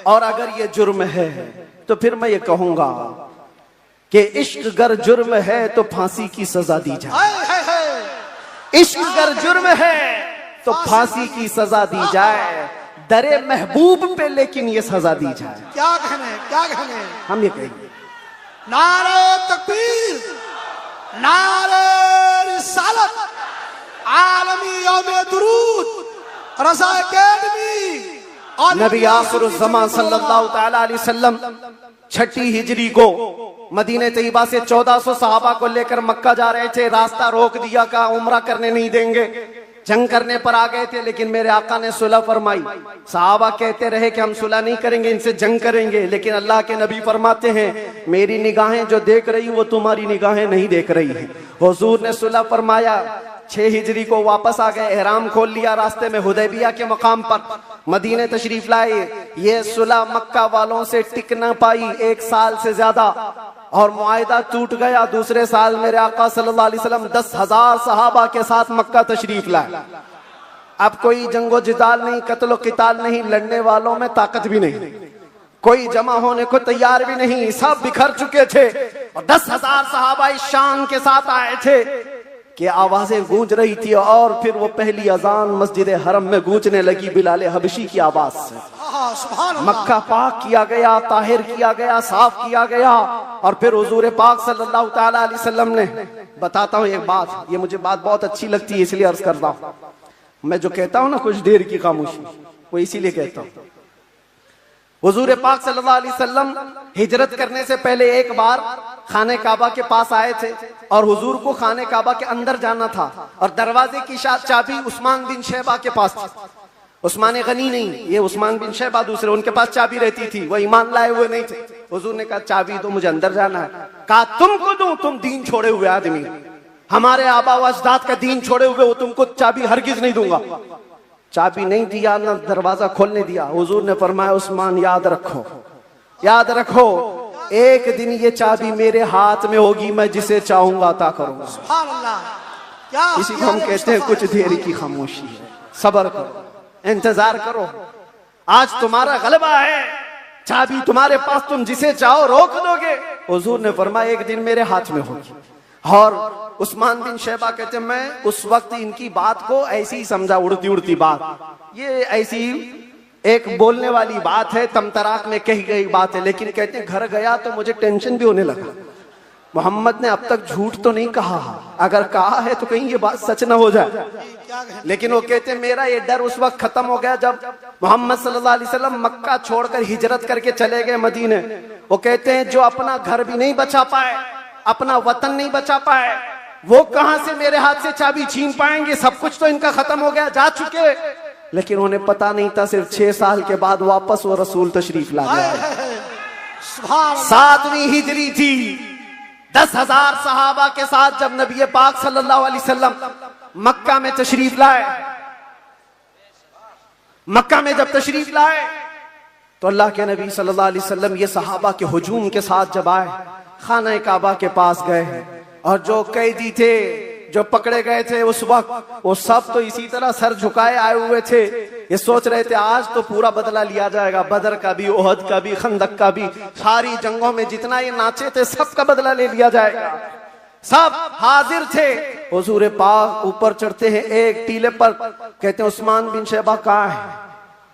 और अगर ये जुर्म है तो फिर मैं ये कहूंगा कि इश्क गर जुर्म है तो फांसी की सजा दी जाए। हाय हाय हाय। इश्क गर जुर्म है तो फांसी की सजा दी जाए, दरे महबूब पे लेकिन ये सजा दी जाए। क्या कहने, क्या कहने। हम ये कहेंगे नारे तकबीर, नारे रिसालत, आलमी यौमे दुरूद, रज़ा अकेडमी और नबी आखिरुज़्ज़मान सल्लल्लाहु तआला अलैहि वसल्लम 6 हिजरी को मदीने तैयबा से 1400 सहाबा को लेकर मक्का जा रहे थे। रास्ता रोक दिया, का उम्रा करने नहीं देंगे, जंग करने पर आ गए थे, लेकिन मेरे आका ने सुलह फरमाई। सहाबा कहते रहे कि हम सुलह नहीं करेंगे, इनसे जंग करेंगे, लेकिन अल्लाह के नबी फरमाते हैं मेरी निगाहें जो देख रही वो तुम्हारी निगाहें नहीं देख रही हैं। हुजूर ने सुलह फरमाया, 6 हिजरी को वापस आ गए, एहराम खोल लिया, रास्ते में हुदैबिया के मकाम पर मदीने तशरीफ लाए। ये सुलह मक्का वालों से टिक न पाई 1 साल से ज्यादा, और मुआहिदा टूट गया। दूसरे साल मेरे आका सल्लल्लाहु अलैहि वसल्लम 10,000 सहाबा के साथ मक्का तशरीफ लाए। अब कोई जंगो जिदाल नहीं, कत्लो किताल नहीं, लड़ने वालों में ताकत भी नहीं, कोई जमा होने को तैयार भी नहीं, सब बिखर चुके थे। और 10,000 सहाबा इस शान के साथ आए थे कि आवाजें गूंज रही थी। और फिर वो पहली अजान मस्जिद हरम में गूंजने लगी बिलाल हबशी की आवाज से। मक्का पाक किया गया, ताहिर किया गया, साफ किया गया। और फिर हुजूर पाक सल्लल्लाहु तआला अलैहि वसल्लम ने, बताता हूँ एक बात, ये मुझे बात बहुत अच्छी लगती है इसलिए अर्ज करता हूँ। मैं जो कहता हूँ ना कुछ देर की खामोशी, वो इसीलिए कहता हूँ। हुजूर पाक सल्लल्लाहु अलैहि वसल्लम हिजरत करने से पहले एक बार खाने काबा के पास आए थे, और हुजूर को खाने काबा के अंदर जाना था, और दरवाजे की चाबी उस्मान बिन शैबा के पास थी। उस्मान गनी नहीं, ये उस्मान बिन शैबा दूसरे, उनके पास चाबी रहती थी, वो ईमान लाए हुए नहीं थे। हुजूर ने कहा चाबी दो, मुझे अंदर जाना है। कहा तुमको दूं, तुम दीन छोड़े हुए आदमी, हमारे आबा व अजदाद का दीन छोड़े हुए, वो तुमको चाबी हरगिज नहीं दूंगा। चाबी नहीं दिया, ना दरवाजा खोलने दिया। हुजूर ने फरमाया उस्मान याद रखो, याद रखो, एक दिन ये चाबी मेरे हाथ में होगी, मैं जिसे चाहूंगा अता करूंगा। सुभान अल्लाह। इसी को हम कहते हैं कुछ देर की खामोशी है। सब्र करो, इंतजार करो, आज तुम्हारा गलबा है, चाबी तुम्हारे पास, तुम जिसे चाहो रोक दोगे। हुजूर ने फरमाया एक दिन मेरे हाथ में होगी। और उस्मान बिन शैबा कहते मैं उस वक्त इनकी बात को ऐसी ही समझा, उड़ती उड़ती बात, ये ऐसी एक बोलने वाली बात है, तमतराक में कही गई बात है। लेकिन कहते हैं घर गया तो मुझे टेंशन भी होने लगा, मोहम्मद ने अब तक झूठ तो नहीं कहा, अगर कहा है तो कहीं ये बात सच ना हो जाए। लेकिन वो कहते हैं मेरा ये डर उस वक्त खत्म हो गया जब मोहम्मद सल्लल्लाहु अलैहि वसल्लम मक्का छोड़कर हिजरत करके चले गए मदीने। वो कहते हैं जो अपना घर भी नहीं बचा पाए, अपना वतन नहीं बचा पाए, वो कहां से मेरे हाथ से चाबी छीन पाएंगे, सब कुछ तो इनका खत्म हो गया, जा चुके। लेकिन उन्हें पता नहीं था सिर्फ 6 साल के बाद वापस वो रसूल तशरीफ ला गए। 7वीं हिजरी थी, 10,000 सहाबा के साथ जब नबी पाक सल्लल्लाहु अलैहि वसल्लम मक्का में तशरीफ लाए, मक्का में जब तशरीफ लाए तो अल्लाह के नबी सल्लल्लाहु अलैहि वसल्लम ये सहाबा के हुजूम के साथ जब आए, खाना काबा के पास गए और जो कैदी थे, जो पकड़े गए थे उस वक्त, वो सब तो इसी तरह सर झुकाए आए हुए थे। ये सोच रहे थे आज तो पूरा बदला लिया जाएगा, बदर का भी, ओहद का भी, खंदक का भी, सारी जंगों में जितना ये नाचे थे सबका बदला ले लिया जाएगा। सब हाजिर थे। हुजूर पाक ऊपर चढ़ते हैं एक टीले पर, कहते हैं उस्मान बिन शैबा कहाँ है?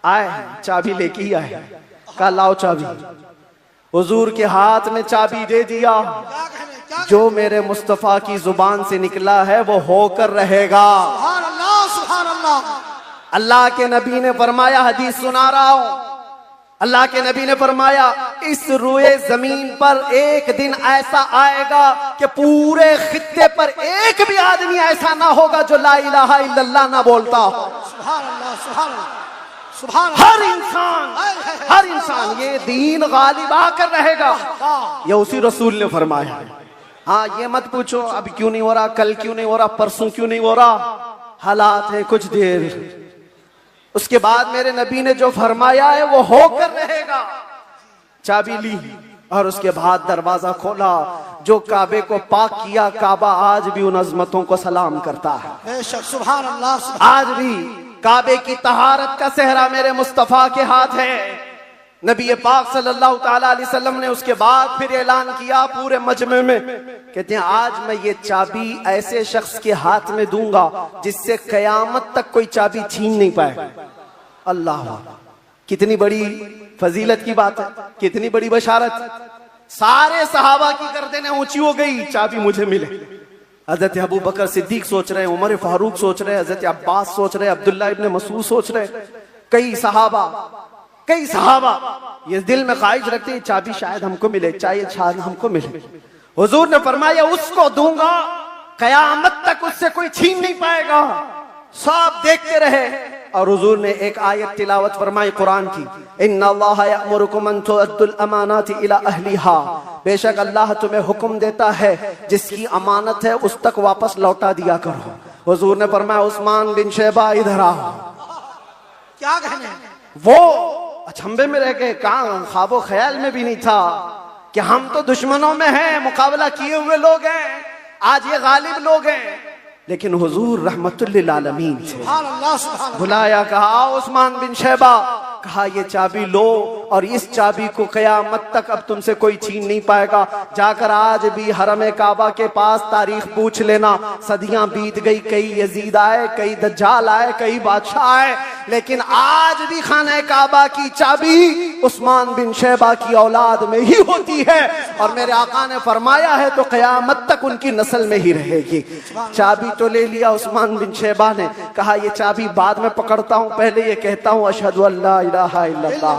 आए, चाबी लेके ही आए। कहा लाओ चाबी। हुजूर के हाथ में चाबी दे दिया। क्या कहने, क्या जो मेरे मुस्तफा की जुबान से निकला है वो होकर रहेगा। सुभान अल्लाह, सुभान अल्लाह। अल्लाह के नबी ने फरमाया, हदीस सुना रहा हूं, अल्लाह के नबी ने फरमाया इस रुए जमीन पर एक दिन ऐसा आएगा कि पूरे खित्ते पर एक भी आदमी ऐसा ना होगा जो ला इलाहा इल्लल्लाह ना बोलता हो। सुभान अल्लाह, सुभान अल्लाह, सुभान अल्लाह। हर इंसान ये दीन गालिब आकर रहेगा। ये उसी रसूल ने फरमाया। हाँ, ये मत पूछो अब क्यों नहीं हो रहा, कल क्यों नहीं हो रहा, परसों क्यों नहीं हो रहा। हालात है कुछ देर, उसके बाद मेरे नबी ने जो फरमाया है वो होकर रहेगा। चाबी ली और उसके बाद दरवाजा खोला। जो काबे को पाक किया, काबा आज भी उन अजमतों को सलाम करता है। बेशक, सुभान अल्लाह, सुभान। आज भी काबे की तहारत का सेहरा मेरे मुस्तफा के हाथ है। नबी पाक सल्लल्लाहु ताला अलैहि वसल्लम ने उसके बाद फिर ऐलान किया पूरे मजमे में, कहते हैं आज मैं ये चाबी ऐसे शख्स के हाथ में दूंगा जिससे कयामत तक कोई चाबी छीन नहीं पाए। अल्लाह, कितनी बड़ी फजीलत की बात है, कितनी बड़ी बशारत। सारे सहाबा की गर्दनें ऊंची हो गई, चाबी मुझे मिले। हजरत अबू बकर सिद्दीक सोच रहे, उमर फारूक सोच रहे, हजरत अब्बास सोच रहे, अब्दुल्ला इब्ने मसूद सोच रहे, कई सहाबा ये दिल में ख्वाहिश रखते हैं चाबी शायद हमको मिले, शायद हमको मिले। हुजूर ने फरमाया उसको दूंगा, कयामत तक उससे कोई छीन नहीं पाएगा। सब देखते रहे और हुजूर ने एक आयत तिलावत फरमाई कुरान की, इन्नल्लाह यअमुरुकुम अन तुअद्दुल अमानाति इला अहलिहा, बेशक अल्लाह तुम्हें हुक्म देता है जिसकी अमानत है उस तक वापस लौटा दिया करो। हुजूर ने फरमाया उस्मान बिन शैबा इधर आओ। क्या कहने, वो अचंभे में रह गए, कहां ख्वाबो ख्याल में भी नहीं था कि हम तो दुश्मनों में हैं, मुकाबला किए हुए लोग हैं, आज ये गालिब लोग हैं। लेकिन हुजूर रहमतुल्लिल आलमीन थे। सुभान अल्लाह, सुभान। बुलाया, कहा उस्मान बिन शैबा, कहा ये चाबी लो और इस चाबी को कयामत तक अब तुमसे कोई छीन नहीं पाएगा। जाकर आज भी हरम काबा के पास तारीख पूछ लेना, सदियां बीत गई, कई यजीद आए, कई दज्जाल आए, कई बादशाह आए, लेकिन आज भी खाना काबा की चाबी उस्मान बिन शैबा की औलाद में ही होती है। और मेरे आका ने फरमाया है तो कयामत तक उनकी नस्ल में ही रहेगी। चाबी तो ले लिया उस्मान बिन शैबा ने, कहा ये चाबी बाद में पकड़ता हूं, पहले ये कहता हूं अशहदु अल्ला इलाहा इल्लल्लाह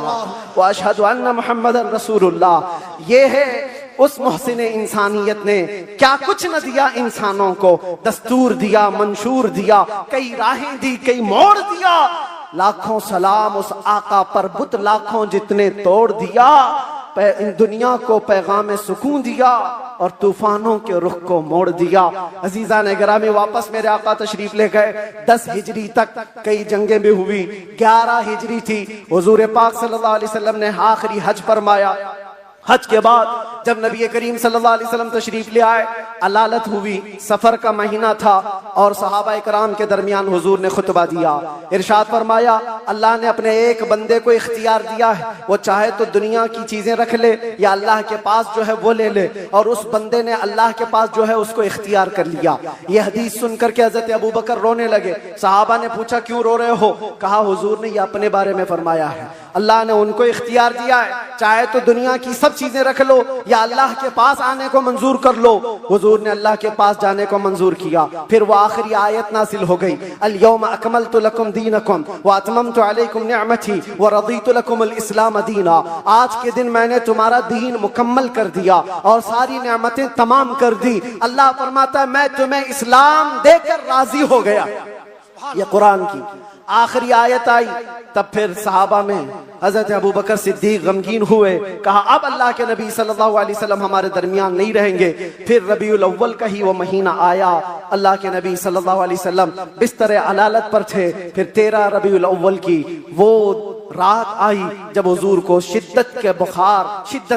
व अशहदु अन्ना मुहम्मदन रसूलुल्लाह। ये है उस मोहसिन इंसानियत ने क्या कुछ न दिया इंसानों को, दस्तूर दिया, मंशूर दिया, कई राहें दी, कई मोड़ दिया। लाखों सलाम उस आका पर, बुत लाखों जितने तोड़ दिया, दुनिया को पैगाम सुकून दिया और तूफानों के रुख को मोड़ दिया। अजीजा ने गिरामी वापस मेरे आका तशरीफ ले गए। 10 हिजरी तक कई जंगें भी हुई, 11 हिजरी थी। हुजूर पाक सल्लल्लाहु अलैहि वसल्लम ने आखिरी हज फरमाया। हज के बाद जब नबी करीम सल्लल्लाहु अलैहि वसल्लम तशरीफ ले आए, अलालत हुई, सफर का महीना था और सहाबा इकराम के दरमियान हुजूर ने खुतबा दिया। इरशाद फरमाया अल्लाह ने अपने एक बंदे को इख्तियार दिया है, वो चाहे तो दुनिया की चीजें रख ले या अल्लाह के पास जो है वो ले ले, और उस बंदे ने अल्लाह के पास जो है उसको इख्तियार कर लिया। ये हदीस सुन करके हजरत अबू बकर रोने लगे। सहाबा ने पूछा क्यों रो रहे हो? कहा हुजूर ने ये अपने बारे में फरमाया है, अल्लाह ने उनको इख्तियार दिया है, चाहे तो दुनिया की सब चीजें रख लो या अल्लाह के पास आने को मंजूर कर लो। हुजूर ने अल्लाह के पास जाने को मंजूर किया। फिर वो आखिरी आयत नासिल हो गई, अल यौम अकमलतु लकुम दीनकुम व अतममतु अलैकुम निअमती व रदीतु लकुम अल इस्लाम दीना। आज के दिन मैंने तुम्हारा दीन मुकम्मल कर दिया और सारी नेमतें तमाम कर दी। अल्लाह फरमाता है मैं तुम्हें इस्लाम देकर राजी हो गया। ये कुरान की आखिरी आयत आई। तब फिर सहाबा में हजरत अबू बकर सिद्दीक गमगीन हुए, कहा अब अल्लाह के नबी सल्लल्लाहु अलैहि वसल्लम हमारे दरमियान नहीं रहेंगे। फिर रबीउल अव्वल का ही वो महीना आया, अल्लाह के नबी सल्लल्लाहु अलैहि वसल्लम बिस्तर अलालत पर थे। फिर 13 रबीउल अव्वल की वो रात आई जब हुजूर को शिद्दत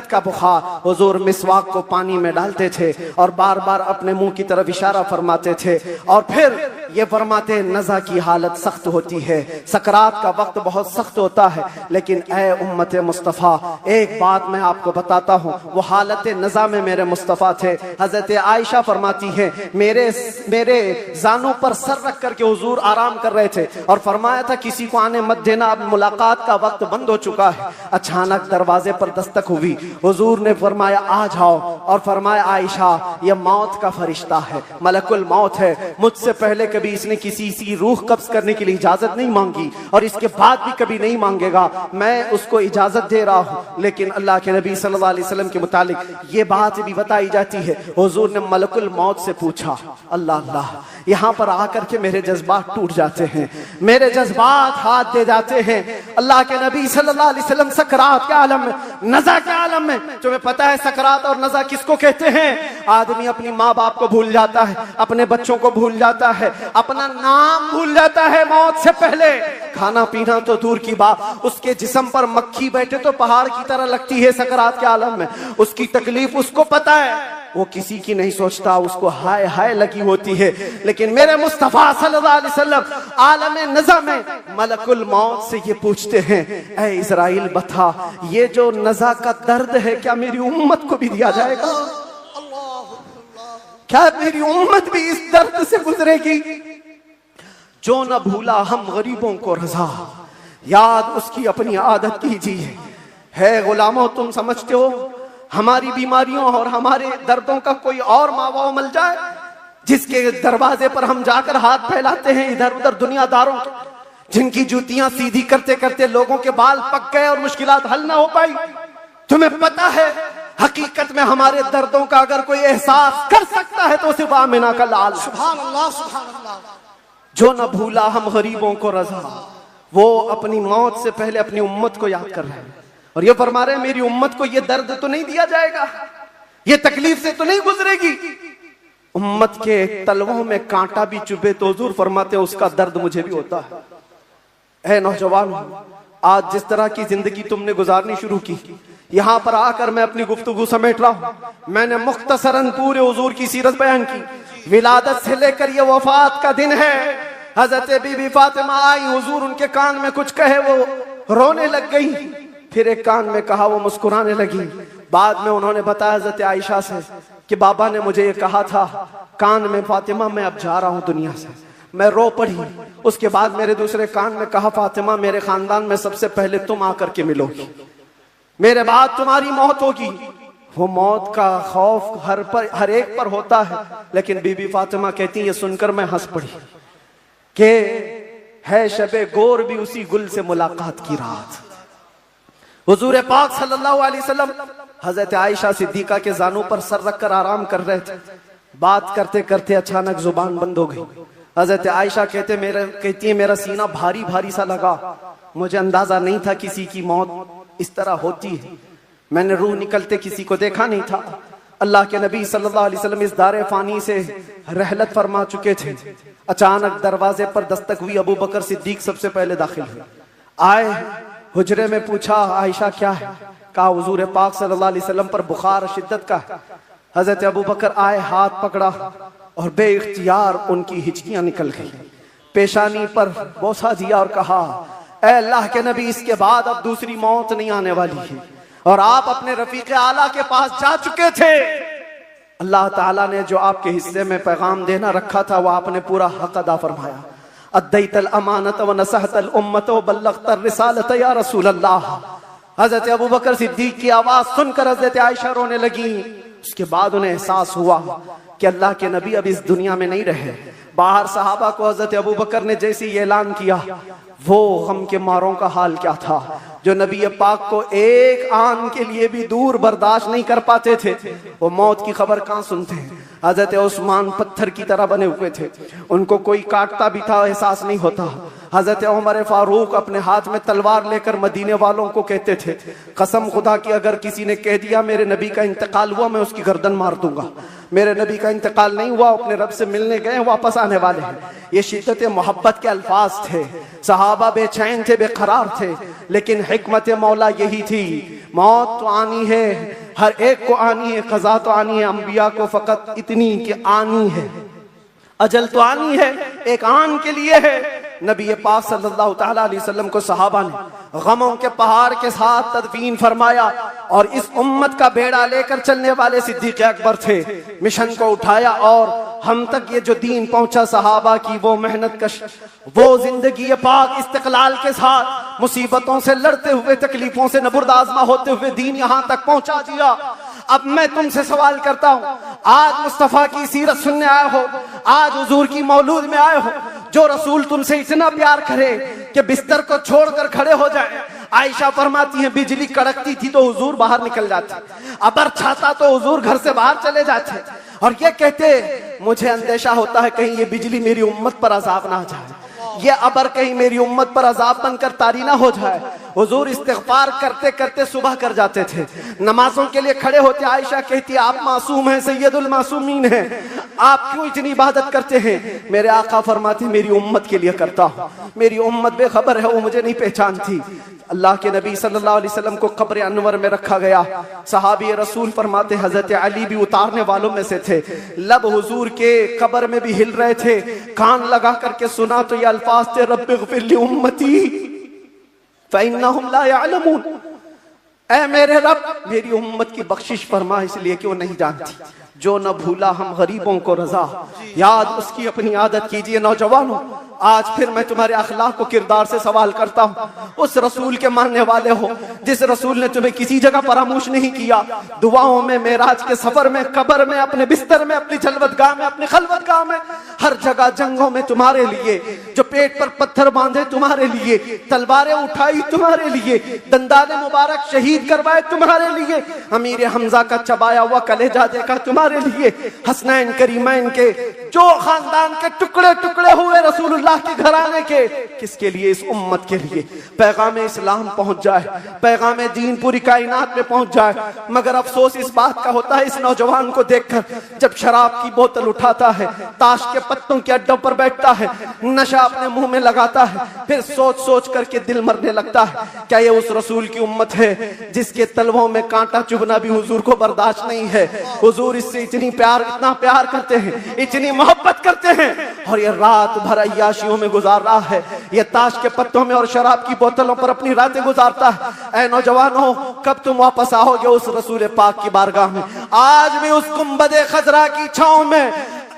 का बुखार, हुजूर मिसवाक को पानी में डालते थे और बार बार अपने मुंह की तरफ इशारा फरमाते थे और फिर ये फरमाते नज़ा की हालत सख्त होती है, सकरात का वक्त बहुत सख्त होता है, लेकिन ए उम्मत मुस्तफ़ा एक बात मैं आपको बताता हूँ, वो हालत नज़ा में मेरे मुस्तफ़ा थे। हजरत आयशा फरमाती है मेरे जानों पर सर रख करके हुजूर आराम कर रहे थे और फरमाया था किसी को आने मत देना, अब मुलाकात का वक्त बंद हो चुका है। अचानक दरवाजे पर दस्तक हुई, हुजूर ने फरमाया आ जाओ और फरमाया आयशा ये मौत का फरिश्ता है, मलकुल मौत है, मुझसे पहले कभी इसने किसी की रूह कब्ज करने के लिए इजाजत नहीं मांगी और इसके बाद भी कभी नहीं मांगेगा, मैं उसको इजाजत दे रहा हूँ। लेकिन अल्लाह के नबी सल्लल्लाहु अलैहि वसल्लम के मुतालिक ये बात भी बताई जाती है, हुजूर ने मलकुल मौत से पूछा। अल्लाह अल्लाह, यहाँ पर आकर के मेरे जज्बात टूट जाते हैं, मेरे जज्बात हाथ दे जाते हैं। अल्लाह के नबी सल्लल्लाहु अलैहि वसल्लम सकरात के आलम में, नज़ा के आलम में, तुम्हें पता है सकरात और नज़ा किसको कहते हैं? आदमी अपनी माँ बाप को भूल जाता है, अपने बच्चों को भूल जाता है, अपना नाम भूल जाता है मौत से पहले। खाना पीना तो दूर की बात, उसके जिस्म पर मक्खी बैठे तो पहाड़ की तरह लगती है सकरात के आलम में, उसकी तकलीफ उसको पता है, वो किसी की नहीं सोचता, उसको हाय हाय लगी होती है। लेकिन मेरे मुस्तफा सल्लल्लाहु अलैहि वसल्लम आलम नज़ा में मलकुल मौत से ये पूछते हैं, ऐ इज़राइल बता ये जो नज़ा का दर्द है क्या मेरी उम्मत को भी दिया जाएगा? क्या मेरी उम्मत भी इस दर्द से गुजरेगी? जो न भूला हम गरीबों को रजा, याद उसकी अपनी आदत कीजिए। है गुलामों, तुम समझते हो हमारी बीमारियों और हमारे दर्दों का कोई और मावा मिल जाए जिसके दरवाजे पर हम जाकर हाथ फैलाते हैं इधर उधर दुनियादारों के, जिनकी जूतियां सीधी करते करते लोगों के बाल पक गए और मुश्किलात हल ना हो पाई? तुम्हें पता है हकीकत में हमारे दर्दों का अगर कोई एहसास कर सकता है तो सिर्फ आमिना का लाल। सुभान अल्लाह, सुभान अल्लाह। जो न भूला हम गरीबों को रजा, वो अपनी मौत से पहले अपनी उम्मत को याद कर रहे हैं और ये फरमा रहे हैं मेरी उम्मत को ये दर्द तो नहीं दिया जाएगा, ये तकलीफ से तो नहीं गुजरेगी। उम्मत के तलवों में कांटा भी चुभे तो हुजूर फरमाते हैं उसका दर्द मुझे भी होता है। ऐ नौजवान, आज जिस तरह की जिंदगी तुमने गुजारनी शुरू की, यहाँ पर आकर मैं अपनी गुफ्तगू समेट रहा हूँ। मैंने मुख्तसरन पूरे हुजूर की सीरत बयान की, विलादत से लेकर ये वफात का दिन है। हजरत बीबी फातिमा आई, हुजूर उनके कान में कुछ कहे, वो रोने लग गई, फिर एक कान में कहा, वो मुस्कुराने लगी। बाद में उन्होंने बताया हजरत आयशा से कि बाबा ने मुझे ये कहा था कान में, फातिमा मैं अब जा रहा हूँ दुनिया से। मैं रो पड़ी। उसके बाद मेरे दूसरे कान में कहा, फातिमा मेरे खानदान में सबसे पहले तुम आकर के मिलोगी, मेरे बाद तुम्हारी मौत होगी। वो मौत का खौफ हर एक पर होता है, लेकिन बीबी फातिमा कहती है, ये सुनकर मैं हंस पड़ी कि है शबे गोर भी उसी गुल से मुलाकात की रात। हुजूर पाक सल्लल्लाहु अलैहि वसल्लम हजरत आयशा सिद्दीका के जानों पर सर रखकर आराम कर रहे थे। बात करते करते अचानक जुबान बंद हो गई। हजरत आयशा कहती है मेरा सीना भारी भारी सा लगा, मुझे अंदाजा नहीं था किसी की मौत इस तरह होती है, मैंने रूह निकलते किसी को देखा नहीं था। अल्लाह के नबी सल्लल्लाहु अलैहि वसल्लम इस दारे फानी से रहलत फरमा चुके थे। अचानक दरवाजे पर दस्तक हुई, अबू बकर सिद्दीक सबसे पहले दाखिल हुए। आए, हुजरे में पूछा, आयशा क्या है? कहा हुजूर पाक सल्लल्लाहु अलैहि वसल्लम पर बुखार शिद्दत का है। हजरत अबू बकर आए, हाथ पकड़ा और बेइख्तियार उनकी हिचकियां निकल गई, पेशानी पर बोसा दिया और कहा, ऐ अल्लाह के नबी, इसके बाद अब दूसरी मौत नहीं आने वाली है और आप अपने रफीक आला के पास जा चुके थे। अल्लाह ताला ने जो आपके हिस्से में पैगाम देना रखा था वो आपने पूरा हक अदा फरमाया। अद्दैतल अमानत व नसहतल उम्मत व बल्लगतर रिसालत या रसूल अल्लाह। हजरत अबू बकर सिद्दीक की आवाज सुनकर हजरत आयशा रोने लगी। उसके बाद उन्हें एहसास हुआ कि अल्लाह के नबी अब इस दुनिया में नहीं रहे। बाहर सहाबा को हजरत अबू बकर ने जैसे ही ऐलान किया, वो गम के मारों का हाल क्या था जो नबी पाक को एक आन के लिए भी दूर बर्दाश्त नहीं कर पाते थे। वो मौत की खबर कहाँ सुनते हैं। हजरत उस्मान पत्थर की तरह बने हुए थे, उनको कोई काटता भी था एहसास नहीं होता। हजरत उमर फारूक अपने हाथ में तलवार लेकर मदीने वालों को कहते थे, कसम खुदा की अगर किसी ने कह दिया मेरे नबी का इंतकाल हुआ, मैं उसकी गर्दन मार दूंगा। मेरे नबी का इंतकाल नहीं हुआ, अपने रब से मिलने गए, वापस आने वाले हैं। ये शिद्दत मोहब्बत के अल्फाज थे। सहाबा बेचैन थे, बेकरार थे। लेकिन हिकमत मौला यही थी, मौत तो आनी है, हर एक को आनी है, क़ज़ा तो आनी है, अंबिया को फ़कत इतनी कि आनी है, अजल तो आनी है, एक आन के लिए है। नबी पाक सल्लल्लाहु तआला अलैहि वसल्लम को सहाबा ने गमों के पहाड़ के साथ तदफीन फरमाया और इस उम्मत का बेड़ा लेकर चलने वाले सिद्दीक़ अकबर थे, मिशन को उठाया और हम तक ये जो दीन पहुंचा, सहाबा की वो मेहनत कश, वो जिंदगी पाक इस्तिक़लाल के साथ मुसीबतों से लड़ते हुए, तकलीफों से नबुर्दाज़मा होते हुए दीन यहां तक पहुंचा दिया। अब मैं तुमसे सवाल करता हूं, आज मुस्तफा की सीरत सुनने आए हो, आज हुजूर की मौलूद में आए हो, जो रसूल तुमसे इतना प्यार करे कि बिस्तर को छोड़कर खड़े हो जाए। आयशा फरमाती हैं बिजली कड़कती थी तो हुजूर बाहर निकल जाते, अबर छाता तो हुजूर घर से बाहर चले जाते और ये कहते मुझे अंदेशा होता है कहीं ये बिजली मेरी उम्मत पर अजाब ना आ जाए, ये अबर कहीं मेरी उम्मत पर अजाब बनकर तारी ना हो जाए। हुजूर इस्तिग़फ़ार करते करते सुबह कर जाते थे, नमाजों के लिए खड़े होते। आयशा कहती आप मासूम हैं, सैयदुल मासूमीन हैं, आप क्यों इतनी इबादत करते हैं? मेरे आका फरमाते मेरी उम्मत के लिए करता हूँ, मेरी उम्मत बेखबर है, वो मुझे नहीं पहचानती। अल्लाह के नबी सल्लल्लाहु अलैहि वसल्लम को कब्र अनवर में रखा गया। सहाबी रसूल फरमाते हजरत अली भी उतारने वालों में से थे। लब हुजूर के कब्र में भी हिल रहे थे, कान लगा करके सुना तो ये अल्फाज थे रब्बिग़फ़िर ली उम्मती फ़इन्नहुम ला यअलमून, ऐ मेरे रब मेरी उम्मत की बख्शिश फरमा, इसलिए कि वो नहीं जानती। जो न भूला हम गरीबों को रजा, याद उसकी अपनी आदत कीजिए। नौजवानों, आज फिर मैं तुम्हारे अखलाक को किरदार से सवाल करता हूँ। उस रसूल के मानने वाले हो जिस रसूल ने तुम्हें किसी जगह फरामोश नहीं किया, दुआओं में, मेराज के सफर में, कब्र में, अपने बिस्तर में, अपनी जलवतगाह में, अपनी खलवतगाह में, हर जगह जंगों में तुम्हारे लिए, जो पेट पर पत्थर बांधे तुम्हारे लिए, तलवारें उठाई तुम्हारे लिए, दंदाने मुबारक शहीद करवाए तुम्हारे लिए, अमीर हमजा का चबाया हुआ कलेजा देखा तुम्हारे लिए, हसनैन करीमैन के जो खानदान के टुकड़े टुकड़े हुए रसूलुल्लाह के घराने के, किसके लिए? इस उम्मत के लिए पैगाम इस्लाम पहुंच जाए, पैगाम दीन पूरी कायनात में पहुंच जाए। मगर अफसोस इस बात का होता है इस नौजवान को देखकर, जब शराब की बोतल उठाता है, ताश के पत्तों के अड्डों पर बैठता है, नशा अपने मुंह में लगाता है, फिर सोच सोच करके दिल मरने लगता है। क्या ये उस रसूल की उम्मत है जिसके तलवों में कांटा चुभना भी हुजूर को बर्दाश्त नहीं है? हुजूर इससे इतनी प्यार, इतना प्यार करते हैं, इतनी मोहब्बत करते हैं, और ये रात भर अय्याशियों में गुजार रहा है, ये ताश के पत्तों में और शराब की बोतलों पर अपनी रातें गुजारता है। ऐ नौजवानों, कब तुम वापस आओगे उस रसूल पाक की बारगाह में? आज भी उस गुंबदे खजरा की छांव में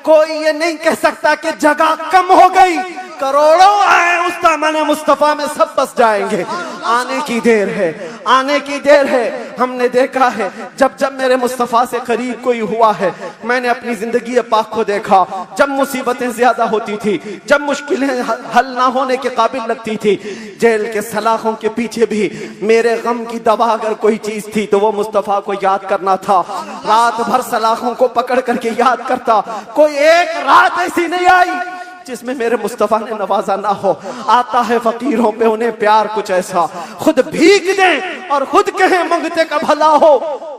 कोई ये नहीं कह सकता कि जगह कम हो गई, करोड़ों आए उस दामन मुस्तफा में सब बस जाएंगे। आने की देर है, आने की देर है। हमने देखा है जब जब मेरे मुस्तफा से करीब कोई हुआ है, मैंने अपनी जिंदगी पाक को देखा। जब मुसीबतें ज्यादा होती थी, जब मुश्किलें हल ना होने के काबिल लगती थी, जेल के सलाखों के पीछे भी मेरे गम की दवा अगर कोई चीज थी तो वो मुस्तफा को याद करना था। रात भर सलाखों को पकड़ करके याद करता। कोई एक रात ऐसी नहीं आई जिसमें मेरे मुस्तफा ने नवाजा ना हो। आता है फकीरों पे उन्हें प्यार कुछ ऐसा, खुद भीग दें और खुद कहें मंगते का भला हो।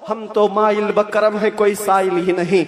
हम तो माइल बकरम है, कोई साइल ही नहीं।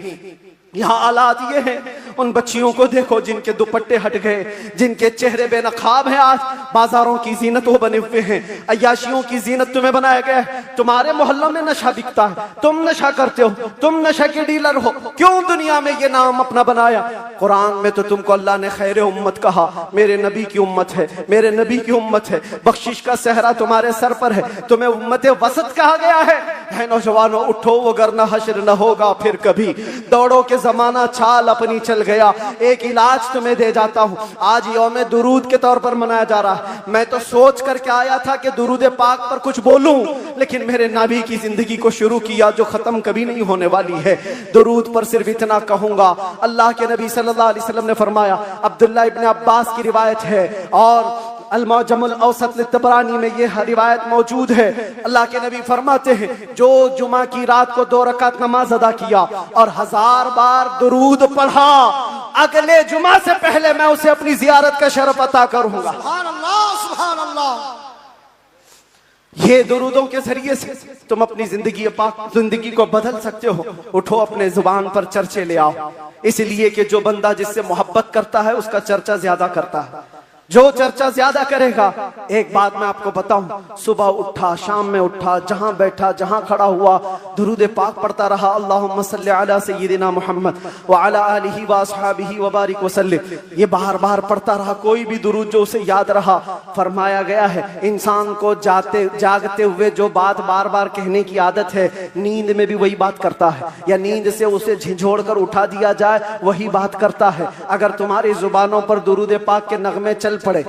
यहाँ हालात ये हैं, उन बच्चियों को देखो जिनके दुपट्टे हट गए, जिनके चेहरे बेनकाब हैं। आज बाजारों की जीनत वो बने हुए हैं, अय्याशियों की जीनत तुम्हें बनाया गया है। तुम्हारे मोहल्लों में नशा बिकता है, तुम नशा करते हो, तुम नशा के डीलर हो। क्यों दुनिया में ये नाम अपना बनाया? कुरान में तो तुमको अल्लाह ने खैर उम्मत कहा, मेरे नबी की उम्मत है, मेरे नबी की उम्मत है। बख्शिश का सहरा तुम्हारे सर पर है, तुम्हें उम्मत वसत कहा गया है। नौजवानों उठो, वो वरना हश्र न होगा फिर कभी। दौड़ो के जमाना चाल अपनी चल गया। एक इलाज तुम्हें दे जाता हूँ, आज यौम दुरूद के तौर पर मनाया जा रहा है। मैं तो सोच करके आया था कि दुरूद पाक पर कुछ बोलूं, लेकिन मेरे नबी की जिंदगी को शुरू किया जो खत्म कभी नहीं होने वाली है। दुरूद पर सिर्फ इतना कहूंगा, अल्लाह के नबी सल्लल्लाहु अलैहि वसल्लम ने फरमाया, अब्दुल्लाह इब्न अब्बास की रिवायत है और अल-मुअजमुल औसत लित-तबरानी में ये रिवायत मौजूद है। अल्लाह के नबी फरमाते हैं, जो जुमा की रात को 2 रकात नमाज अदा किया और 1000 बार दुरूद पढ़ा, अगले जुमा से पहले मैं उसे अपनी जियारत का शरफ अता करूंगा। सुभान अल्लाह, सुभान अल्लाह। ये दुरूदों के जरिए से तुम अपनी जिंदगी को बदल सकते हो। उठो, अपने जुबान पर चर्चे ले आओ, इसलिए कि जो बंदा जिससे मोहब्बत करता है उसका चर्चा ज्यादा करता है। जो चर्चा ज्यादा करेगा। एक बात मैं आपको बताऊं, सुबह उठा, शाम में उठा, जहां बैठा, जहां खड़ा हुआ, दुरूद पाक पढ़ता रहा, अल्लाहुम्मा सल्ली अला सय्यिदिना मुहम्मद व अला आलिहि व अस्हाबिहि व बारिक वसल्लिम। ये बार बार पढ़ता रहा, कोई भी दुरूद जो उसे याद रहा। फरमाया गया है इंसान को जागते हुए जो बात बार बार कहने की आदत है, नींद में भी वही बात करता है, या नींद से उसे झिझोड़ कर उठा दिया जाए वही बात करता है। अगर तुम्हारी जुबानों पर दुरूद पाक के नगमे चल पड़े,